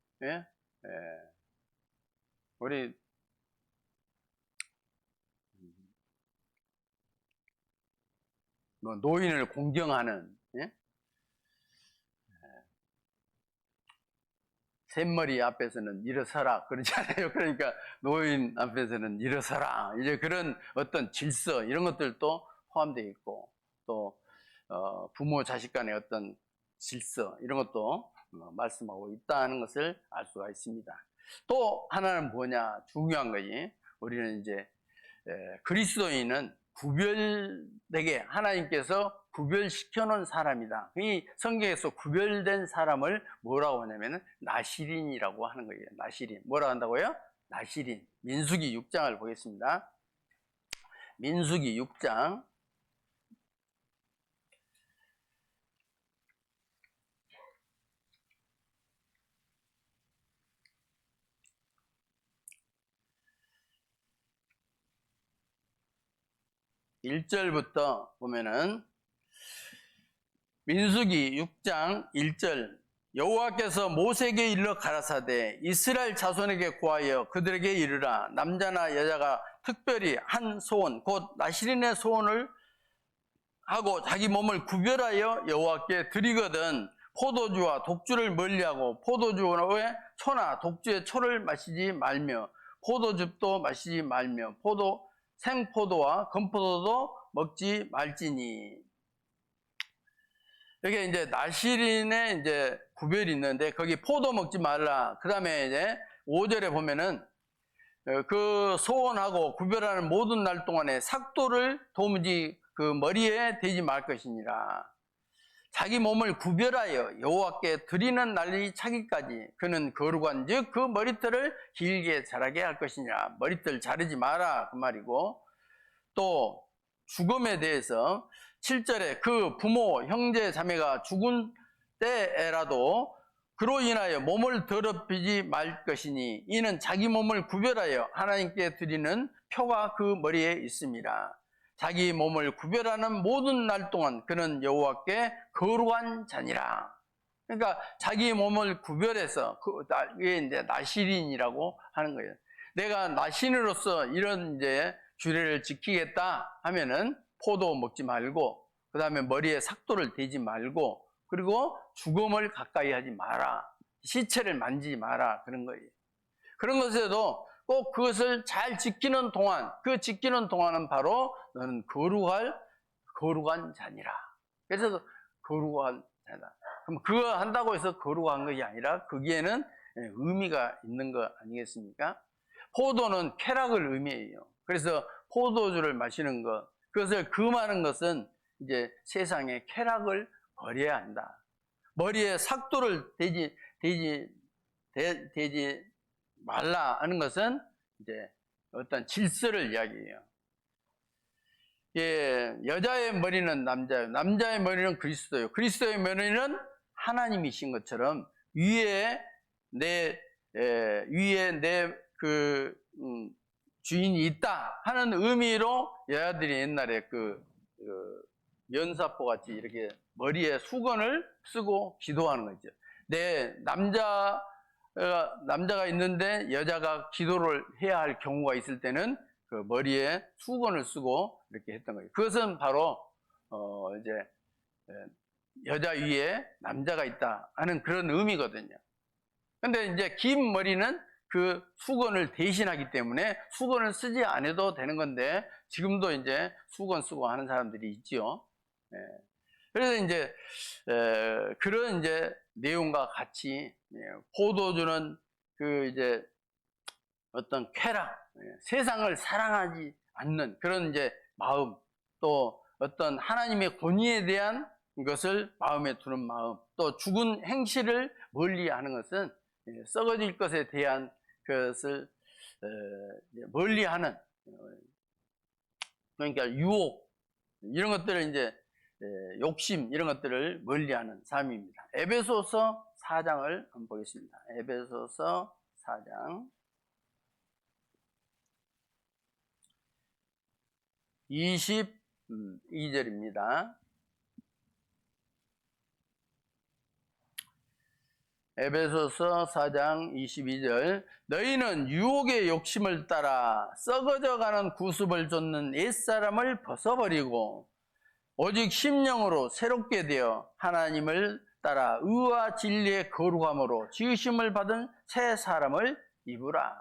우리 뭐 노인을 공경하는 샘머리 앞에서는 일어서라 그러잖아요. 그러니까 노인 앞에서는 일어서라 이제 그런 어떤 질서 이런 것들도 포함되어 있고 또 부모 자식 간의 어떤 질서 이런 것도 말씀하고 있다는 것을 알 수가 있습니다. 또 하나는 뭐냐 중요한 것이 우리는 이제 그리스도인은 구별되게 하나님께서 구별시켜 놓은 사람이다. 이 성경에서 구별된 사람을 뭐라고 하냐면 나실인이라고 하는 거예요. 나실인. 뭐라고 한다고요? 나실인. 민수기 6장을 보겠습니다. 민수기 6장 1절부터 보면은 민수기 6장 1절 여호와께서 모세에게 일러 가라사대 이스라엘 자손에게 구하여 그들에게 이르라 남자나 여자가 특별히 한 소원 곧 나실인의 소원을 하고 자기 몸을 구별하여 여호와께 드리거든 포도주와 독주를 멀리하고 포도주의 초나 독주의 초를 마시지 말며 포도즙도 마시지 말며 생포도와 건포도도 먹지 말지니. 여기 이제 나실인의 이제 구별이 있는데 거기 포도 먹지 말라. 그 다음에 이제 5절에 보면은 그 소원하고 구별하는 모든 날 동안에 삭도를 도무지 그 머리에 대지 말 것이니라. 자기 몸을 구별하여 여호와께 드리는 날이 차기까지 그는 거룩한 즉 그 머리털을 길게 자라게 할 것이냐. 머리털 자르지 마라 그 말이고 또 죽음에 대해서 7절에 그 부모 형제 자매가 죽은 때에라도 그로 인하여 몸을 더럽히지 말 것이니 이는 자기 몸을 구별하여 하나님께 드리는 표가 그 머리에 있습니다. 자기 몸을 구별하는 모든 날 동안 그는 여호와께 거룩한 자니라. 그러니까 자기 몸을 구별해서 그게 이제 나실인이라고 하는 거예요. 내가 나신으로서 이런 이제 규례를 지키겠다 하면은 포도 먹지 말고, 그 다음에 머리에 삭도를 대지 말고, 그리고 죽음을 가까이 하지 마라. 시체를 만지지 마라. 그런 거예요. 그런 것에도 꼭 그것을 잘 지키는 동안, 그 지키는 동안은 바로 너는 거룩한 자니라. 그래서 거룩한 자다. 그럼 그거 한다고 해서 거룩한 것이 아니라 거기에는 의미가 있는 거 아니겠습니까? 포도는 쾌락을 의미해요. 그래서 포도주를 마시는 것, 그것을 금하는 것은 이제 세상의 쾌락을 버려야 한다. 머리에 삭도를 대지 말라 하는 것은 이제 어떤 질서를 이야기해요. 예, 여자의 머리는 남자예요. 남자의 머리는 그리스도예요. 그리스도의 머리는 하나님이신 것처럼 위에 내 주인이 있다 하는 의미로 여자들이 옛날에 그 면사포 같이 이렇게 머리에 수건을 쓰고 기도하는 거죠. 남자가 있는데 여자가 기도를 해야 할 경우가 있을 때는 그 머리에 수건을 쓰고 이렇게 했던 거예요. 그것은 바로 이제 여자 위에 남자가 있다 하는 그런 의미거든요. 근데 이제 긴 머리는 그 수건을 대신하기 때문에 수건을 쓰지 않아도 되는 건데, 지금도 이제 수건 쓰고 하는 사람들이 있지요. 그래서 이제 그런 이제 내용과 같이 포도주는 그 이제 어떤 쾌락, 세상을 사랑하지 않는 그런 이제 마음, 또 어떤 하나님의 권위에 대한 것을 마음에 두는 마음, 또 죽은 행실을 멀리하는 것은 썩어질 것에 대한 것을 멀리하는, 그러니까 유혹 이런 것들을 이제 욕심 이런 것들을 멀리하는 삶입니다. 에베소서 4장을 한번 보겠습니다. 에베소서 4장 22절입니다. 에베소서 4장 22절. 너희는 유혹의 욕심을 따라 썩어져가는 구습을 좇는 옛사람을 벗어버리고 오직 심령으로 새롭게 되어 하나님을 따라 의와 진리의 거룩함으로 지으심을 받은 새 사람을 입으라.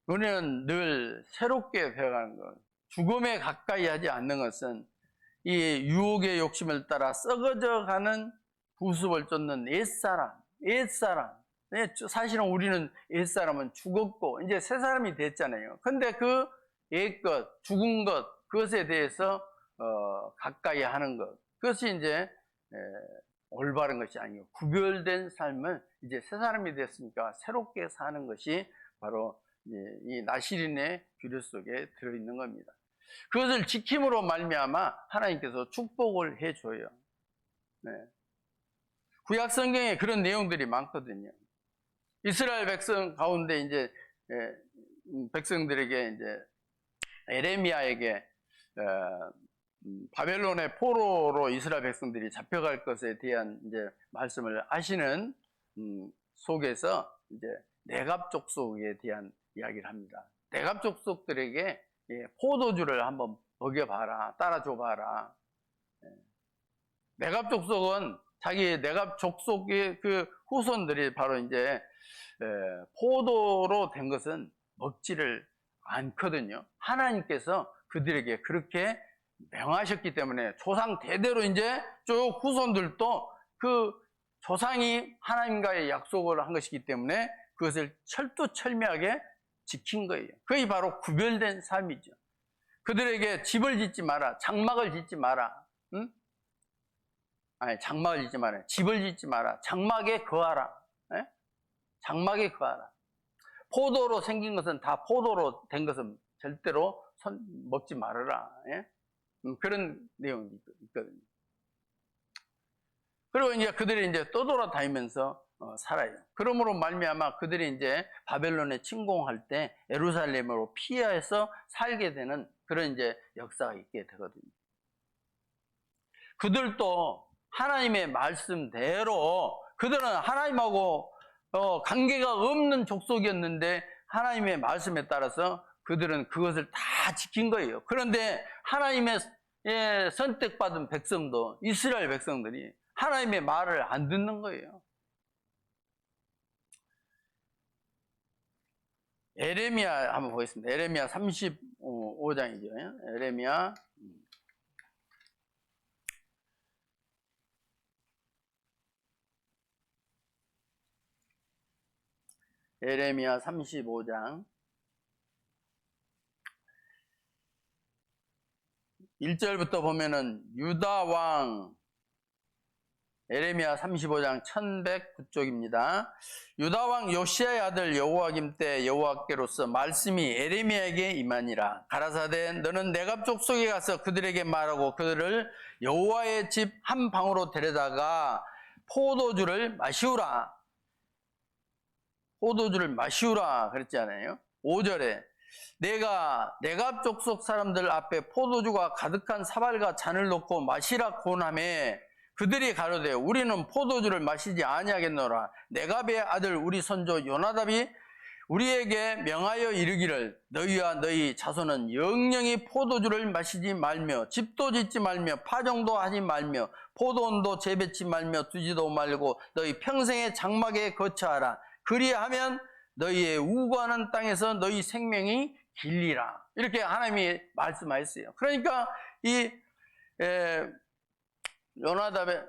우리는 늘 새롭게 되어가는 것, 죽음에 가까이 하지 않는 것은 이 유혹의 욕심을 따라 썩어져가는 구습을 쫓는 옛사람. 사실은 우리는 옛사람은 죽었고 이제 새 사람이 됐잖아요. 근데 그 옛것, 죽은 것, 그것에 대해서 가까이 하는 것, 그것이 이제 올바른 것이 아니고 구별된 삶을 이제 새 사람이 됐으니까 새롭게 사는 것이 바로 이 나실인의 규례 속에 들어있는 겁니다. 그것을 지킴으로 말미암아 하나님께서 축복을 해줘요. 구약 성경에 그런 내용들이 많거든요. 이스라엘 백성 가운데 이제 백성들에게 이제 에레미야에게 바벨론의 포로로 이스라엘 백성들이 잡혀갈 것에 대한 이제 말씀을 하시는 속에서 이제 내갑 족속에 대한 이야기를 합니다. 내갑 족속들에게 포도주를 한번 먹여봐라, 따라줘봐라. 내갑 족속은 자기 내갑 족속의 그 후손들이 바로 이제 포도로 된 것은 먹지를 않거든요. 하나님께서 그들에게 그렇게 명하셨기 때문에 조상 대대로 이제 쭉 후손들도 그 조상이 하나님과의 약속을 한 것이기 때문에 그것을 철두철미하게 지킨 거예요. 그게 바로 구별된 삶이죠. 그들에게 집을 짓지 마라, 장막을 짓지 마라. 응? 아니, 장막을 짓지 마라. 집을 짓지 마라. 장막에 거하라. 에? 장막에 거하라. 포도로 생긴 것은 다 포도로 된 것은 절대로 먹지 말아라. 예? 그런 내용이 있거든요. 그리고 이제 그들이 이제 떠돌아다니면서 살아요. 그러므로 말미암아 그들이 이제 바벨론에 침공할 때 예루살렘으로 피해서 살게 되는 그런 이제 역사가 있게 되거든요. 그들도 하나님의 말씀대로 그들은 하나님하고 관계가 없는 족속이었는데 하나님의 말씀에 따라서 그들은 그것을 다 지킨 거예요. 그런데 하나님의 선택받은 백성도, 이스라엘 백성들이 하나님의 말을 안 듣는 거예요. 에레미야 한번 보겠습니다. 에레미야 35장이죠. 에레미야 35장 1절부터 보면은 유다 왕, 에레미야 35장 1109쪽입니다. 유다 왕 요시야의 아들 여호와김 때 여호와께로서 말씀이 에레미야에게 임하니라. 가라사대 너는 내갑 족속에 가서 그들에게 말하고 그들을 여호와의 집 한 방으로 데려다가 포도주를 마시우라. 포도주를 마시우라 그랬잖아요. 5절에 내가 내갑 족속 사람들 앞에 포도주가 가득한 사발과 잔을 놓고 마시라 고함에 그들이 가로되 우리는 포도주를 마시지 아니하겠노라. 내갑의 아들 우리 선조 요나답이 우리에게 명하여 이르기를 너희와 너희 자손은 영영이 포도주를 마시지 말며 집도 짓지 말며 파종도 하지 말며 포도원도 재배치 말며 두지도 말고 너희 평생의 장막에 거처하라. 그리하면 너희의 우고하는 땅에서 너희 생명이 길리라. 이렇게 하나님이 말씀하셨어요. 그러니까 이 요나답의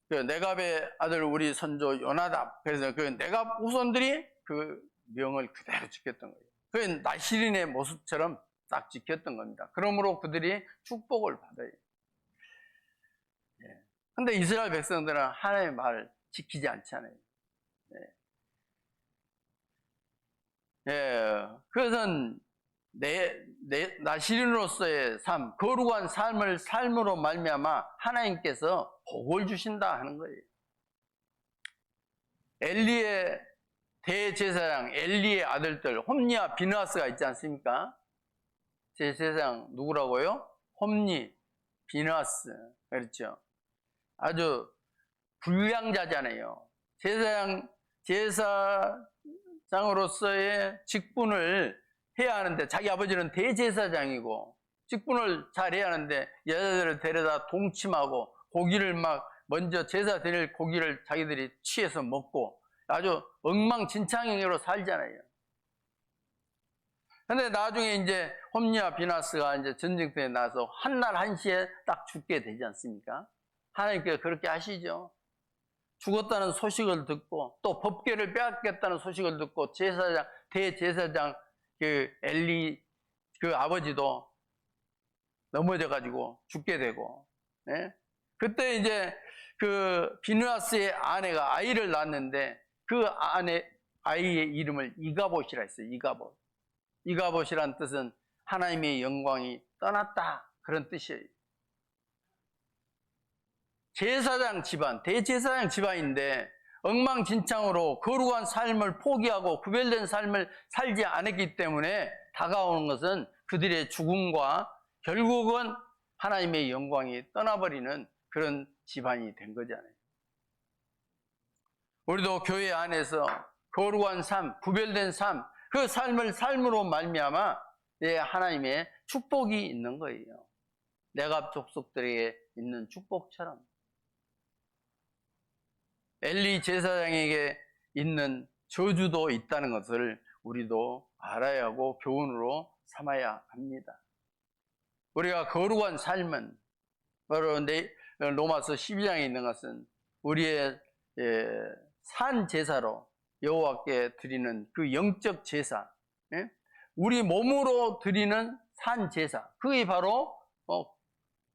그 네갑의 아들 우리 선조 요나답, 그래서 그 네갑 후손들이 그 명을 그대로 지켰던 거예요. 그 나시린의 모습처럼 딱 지켰던 겁니다. 그러므로 그들이 축복을 받아요. 근데 이스라엘 백성들은 하나님의 말을 지키지 않잖아요. 그래서 나시린으로서의 삶, 거룩한 삶을 삶으로 말미암아 하나님께서 복을 주신다 하는 거예요. 엘리의 대제사장, 엘리의 아들들 홈니와 비느하스가 있지 않습니까? 제사장 누구라고요? 홈니, 비느하스. 그렇죠. 아주 불량자잖아요. 제사장으로서의 직분을 해야 하는데 자기 아버지는 대제사장이고 직분을 잘 해야 하는데 여자들을 데려다 동침하고 고기를 막 먼저 제사 드릴 고기를 자기들이 취해서 먹고 아주 엉망진창으로 살잖아요. 근데 나중에 이제 홈니와 비나스가 이제 전쟁터에 나서 한날 한시에 딱 죽게 되지 않습니까? 하나님께서 그렇게 하시죠. 죽었다는 소식을 듣고 또 법궤를 빼앗겼다는 소식을 듣고 대제사장 그 엘리 그 아버지도 넘어져 가지고 죽게 되고, 그때 이제 그 비느하스의 아내가 아이를 낳았는데 그 아이의 이름을 이가봇이라 했어요. 이가봇이란 뜻은 하나님의 영광이 떠났다 그런 뜻이에요. 제사장 집안, 대제사장 집안인데 엉망진창으로 거룩한 삶을 포기하고 구별된 삶을 살지 않았기 때문에 다가오는 것은 그들의 죽음과 결국은 하나님의 영광이 떠나버리는 그런 집안이 된 거잖아요. 우리도 교회 안에서 거룩한 삶, 구별된 삶, 그 삶을 삶으로 말미암아 하나님의 축복이 있는 거예요. 내갑 족속들에게 있는 축복처럼. 엘리 제사장에게 있는 저주도 있다는 것을 우리도 알아야 하고 교훈으로 삼아야 합니다. 우리가 거룩한 삶은 바로 로마서 12장에 있는 것은 우리의 산 제사로 여호와께 드리는 그 영적 제사, 우리 몸으로 드리는 산 제사, 그게 바로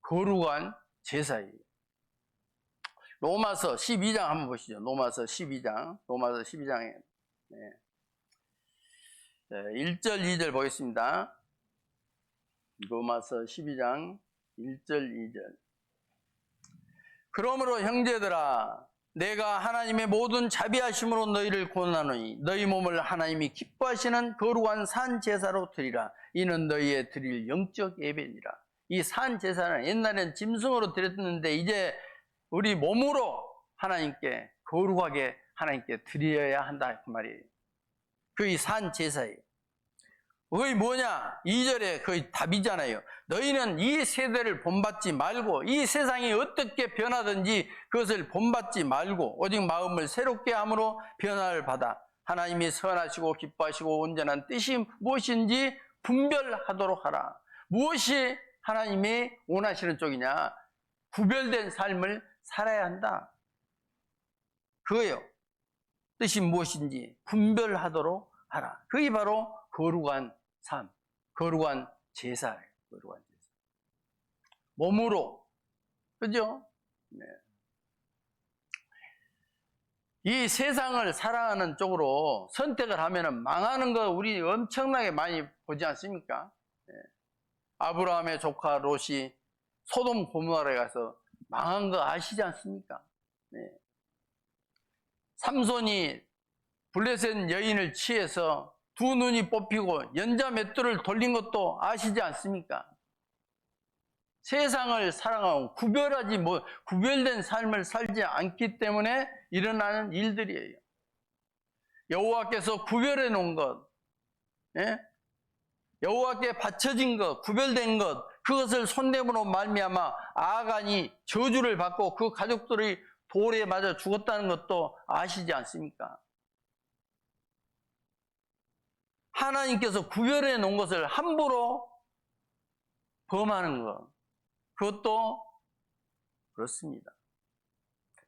거룩한 제사예요. 로마서 12장 한번 보시죠. 로마서 12장에 1절 2절 보겠습니다. 로마서 12장 1절 2절. 그러므로 형제들아 내가 하나님의 모든 자비하심으로 너희를 권하노니 너희 몸을 하나님이 기뻐하시는 거룩한 산 제사로 드리라. 이는 너희의 드릴 영적 예배니라. 이 산 제사는 옛날엔 짐승으로 드렸는데 이제 우리 몸으로 하나님께 거룩하게 하나님께 드려야 한다 그 말이에요. 그게 산 제사예요. 그게 뭐냐? 2절에 거의 답이잖아요. 너희는 이 세대를 본받지 말고 이 세상이 어떻게 변하든지 그것을 본받지 말고 오직 마음을 새롭게 함으로 변화를 받아 하나님이 선하시고 기뻐하시고 온전한 뜻이 무엇인지 분별하도록 하라. 무엇이 하나님이 원하시는 쪽이냐? 구별된 삶을 살아야 한다. 그거예요. 뜻이 무엇인지 분별하도록 하라. 그게 바로 거룩한 삶, 거룩한 제사예요. 거룩한 제사. 몸으로, 그죠? 네. 이 세상을 사랑하는 쪽으로 선택을 하면 망하는 거 우리 엄청나게 많이 보지 않습니까? 네. 아브라함의 조카 롯이 소돔 고모라에 가서 망한 거 아시지 않습니까? 네. 삼손이 블레셋 여인을 취해서 두 눈이 뽑히고 연자 맷돌을 돌린 것도 아시지 않습니까? 세상을 사랑하고 구별된 삶을 살지 않기 때문에 일어나는 일들이에요. 여호와께서 구별해 놓은 것, 예? 여호와께 바쳐진 것, 구별된 것, 그것을 손대므로 말미암아 아간이 저주를 받고 그 가족들이 돌에 맞아 죽었다는 것도 아시지 않습니까? 하나님께서 구별해 놓은 것을 함부로 범하는 것, 그것도 그렇습니다.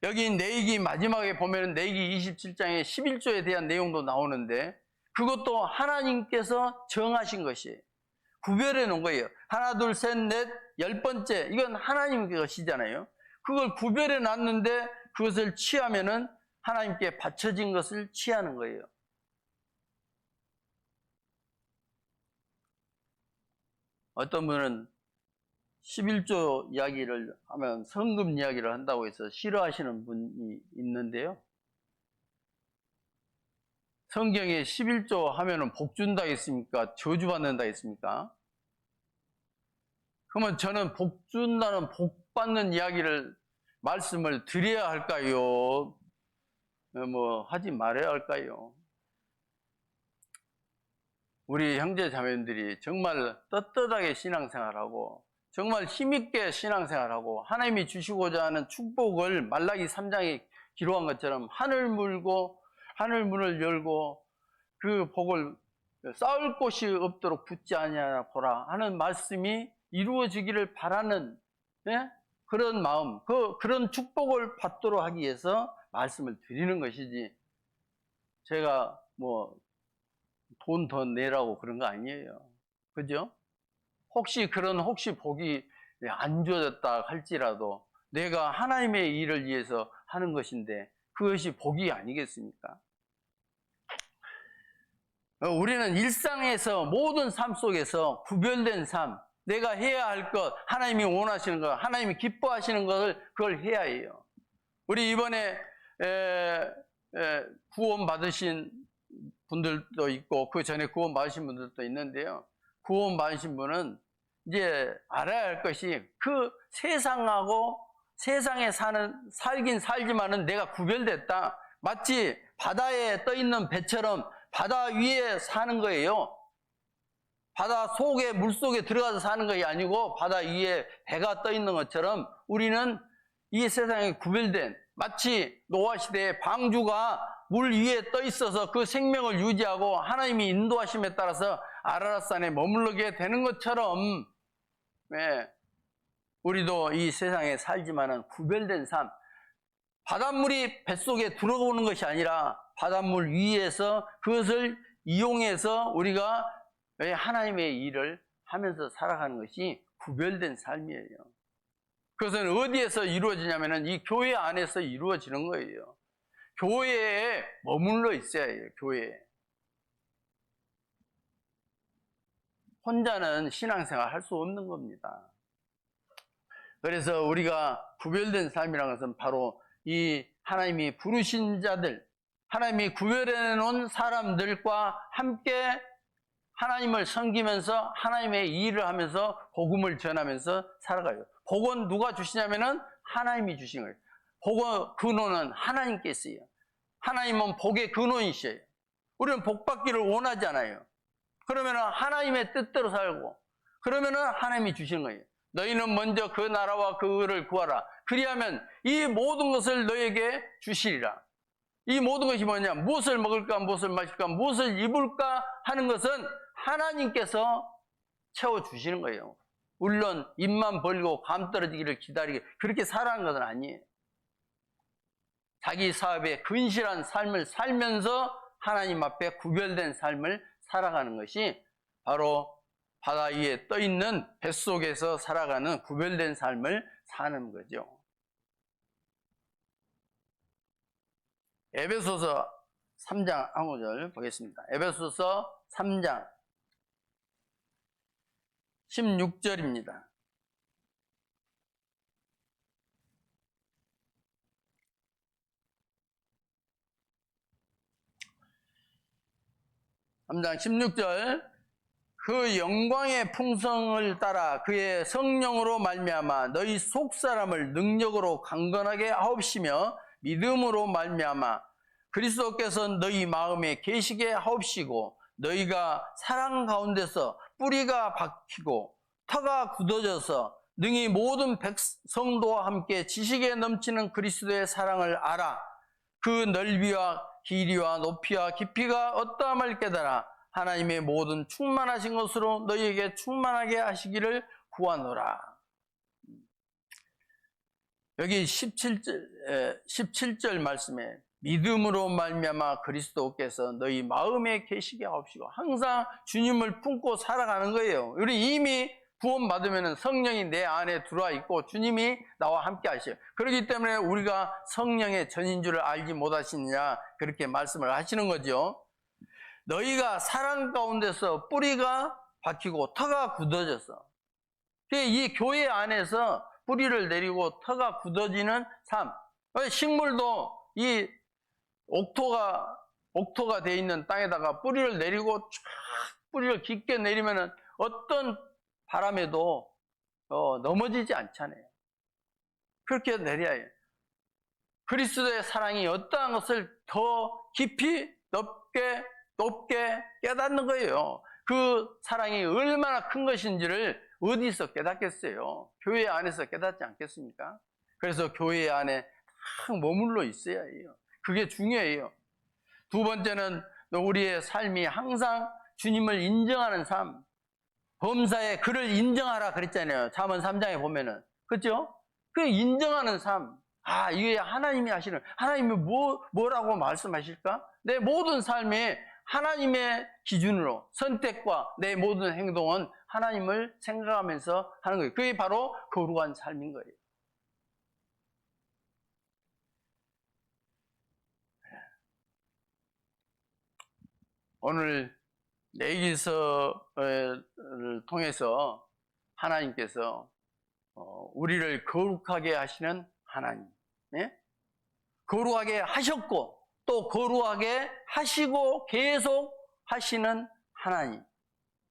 여기 레위기 마지막에 보면 레위기 27장에 11조에 대한 내용도 나오는데 그것도 하나님께서 정하신 것이에요. 구별해 놓은 거예요. 하나, 둘, 셋, 넷, 10번째, 이건 하나님 것이잖아요. 그걸 구별해 놨는데 그것을 취하면은 하나님께 바쳐진 것을 취하는 거예요. 어떤 분은 11조 이야기를 하면 성금 이야기를 한다고 해서 싫어하시는 분이 있는데요. 성경에 11조 하면은 복 준다 했습니까? 저주 받는다 했습니까? 그러면 저는 복 준다는 복 받는 이야기를 말씀을 드려야 할까요? 하지 말아야 할까요? 우리 형제 자매님들이 정말 떳떳하게 신앙생활하고 정말 힘있게 신앙생활하고 하나님이 주시고자 하는 축복을 말라기 3장에 기록한 것처럼 하늘문을 열고 그 복을 쌓을 곳이 없도록 붙지 아니하나 보라 하는 말씀이 이루어지기를 바라는, 예? 그런 마음, 그런 축복을 받도록 하기 위해서 말씀을 드리는 것이지 제가 돈 더 내라고 그런 거 아니에요. 그죠? 혹시 복이 안 주어졌다 할지라도 내가 하나님의 일을 위해서 하는 것인데 그것이 복이 아니겠습니까? 우리는 일상에서 모든 삶 속에서 구별된 삶, 내가 해야 할 것, 하나님이 원하시는 것, 하나님이 기뻐하시는 것을 그걸 해야 해요. 우리 이번에 구원 받으신 분들도 있고 그 전에 구원 받으신 분들도 있는데요. 구원 받으신 분은 이제 알아야 할 것이 그 세상하고 세상에 살긴 살지만은 내가 구별됐다. 마치 바다에 떠 있는 배처럼 바다 위에 사는 거예요. 바다 속에 물속에 들어가서 사는 것이 아니고 바다 위에 배가 떠 있는 것처럼 우리는 이 세상에 구별된, 마치 노아 시대의 방주가 물 위에 떠 있어서 그 생명을 유지하고 하나님이 인도하심에 따라서 아라랏산에 머무르게 되는 것처럼, 네, 우리도 이 세상에 살지만은 구별된 삶, 바닷물이 뱃속에 들어오는 것이 아니라 바닷물 위에서 그것을 이용해서 우리가 하나님의 일을 하면서 살아가는 것이 구별된 삶이에요. 그것은 어디에서 이루어지냐면은 이 교회 안에서 이루어지는 거예요. 교회에 머물러 있어야 해요. 교회에. 혼자는 신앙생활 할 수 없는 겁니다. 그래서 우리가 구별된 삶이라는 것은 바로 이 하나님이 부르신 자들, 하나님이 구별해 놓은 사람들과 함께 하나님을 섬기면서 하나님의 일을 하면서 복음을 전하면서 살아가요. 복은 누가 주시냐면은 하나님이 주신 거예요. 복의 근원은 하나님께 있어요. 하나님은 복의 근원이셔요. 우리는 복 받기를 원하잖아요. 그러면 하나님의 뜻대로 살고, 그러면 하나님이 주시는 거예요. 너희는 먼저 그 나라와 그 의를 구하라. 그리하면 이 모든 것을 너에게 주시리라. 이 모든 것이 뭐냐? 무엇을 먹을까, 무엇을 마실까, 무엇을 입을까 하는 것은 하나님께서 채워주시는 거예요. 물론 입만 벌리고 감 떨어지기를 기다리게 그렇게 살아가는 것은 아니에요. 자기 사업에 근실한 삶을 살면서 하나님 앞에 구별된 삶을 살아가는 것이 바로 바다 위에 떠있는 뱃속에서 살아가는 구별된 삶을 사는 거죠. 에베소서 3장 한 구절 보겠습니다. 에베소서 3장 16절입니다. (3장) 16절 그 영광의 풍성을 따라 그의 성령으로 말미암아 너희 속사람을 능력으로 강건하게 하옵시며 믿음으로 말미암아 그리스도께서 너희 마음에 계시게 하옵시고 너희가 사랑 가운데서 뿌리가 박히고 터가 굳어져서 능히 모든 백성도와 함께 지식에 넘치는 그리스도의 사랑을 알아 그 넓이와 길이와 높이와 깊이가 어떠함을 깨달아 하나님의 모든 충만하신 것으로 너희에게 충만하게 하시기를 구하노라. 여기 17절 말씀에 믿음으로 말미암아 그리스도께서 너희 마음에 계시게 하옵시고 항상 주님을 품고 살아가는 거예요. 우리 이미 구원받으면 성령이 내 안에 들어와 있고 주님이 나와 함께 하셔요. 그렇기 때문에 우리가 성령의 전인 줄을 알지 못하시느냐 그렇게 말씀을 하시는 거죠. 너희가 사랑 가운데서 뿌리가 박히고 터가 굳어져서 이 교회 안에서 뿌리를 내리고 터가 굳어지는 삶. 식물도 이 옥토가 되어 있는 땅에다가 뿌리를 내리고 쫙 뿌리를 깊게 내리면은 어떤 바람에도 넘어지지 않잖아요. 그렇게 내려야 해요. 그리스도의 사랑이 어떠한 것을 더 깊이 높게 깨닫는 거예요. 그 사랑이 얼마나 큰 것인지를 어디서 깨닫겠어요? 교회 안에서 깨닫지 않겠습니까? 그래서 교회 안에 딱 머물러 있어야 해요. 그게 중요해요. 두 번째는 우리의 삶이 항상 주님을 인정하는 삶. 범사에 그를 인정하라 그랬잖아요. 잠언 3장에 보면은. 그렇죠? 그 인정하는 삶. 아, 이게 하나님이 하시는, 하나님이 뭐라고 말씀하실까? 내 모든 삶에 하나님의 기준으로 선택과 내 모든 행동은 하나님을 생각하면서 하는 거예요. 그게 바로 거룩한 삶인 거예요. 오늘 레위기서를 통해서 하나님께서 우리를 거룩하게 하시는 하나님, 예? 거룩하게 하셨고 또 거룩하게 하시고 계속 하시는 하나님.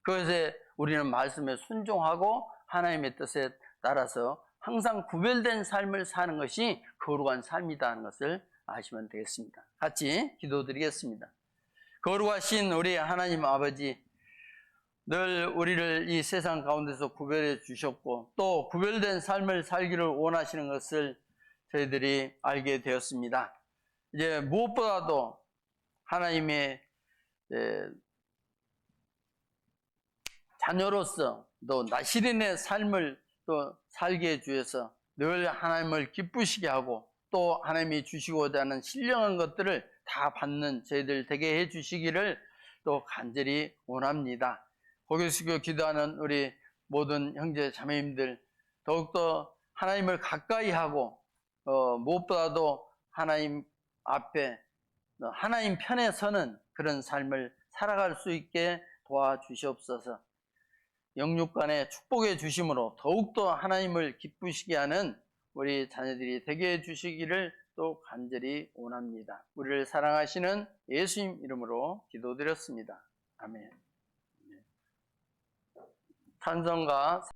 그것에 우리는 말씀에 순종하고 하나님의 뜻에 따라서 항상 구별된 삶을 사는 것이 거룩한 삶이라는 것을 아시면 되겠습니다. 같이 기도드리겠습니다. 거룩하신 우리 하나님 아버지, 늘 우리를 이 세상 가운데서 구별해 주셨고 또 구별된 삶을 살기를 원하시는 것을 저희들이 알게 되었습니다. 이제 무엇보다도 하나님의 자녀로서 또 나시린의 삶을 또 살게 해주셔서 늘 하나님을 기쁘시게 하고 또 하나님이 주시고자 하는 신령한 것들을 다 받는 저희들 되게 해주시기를 또 간절히 원합니다. 고개 숙여 기도하는 우리 모든 형제 자매님들 더욱더 하나님을 가까이 하고 무엇보다도 하나님 앞에 하나님 편에 서는 그런 삶을 살아갈 수 있게 도와주시옵소서. 영육간에 축복해 주심으로 더욱더 하나님을 기쁘시게 하는 우리 자녀들이 되게 해주시기를 또 간절히 원합니다. 우리를 사랑하시는 예수님 이름으로 기도드렸습니다. 아멘. 찬송가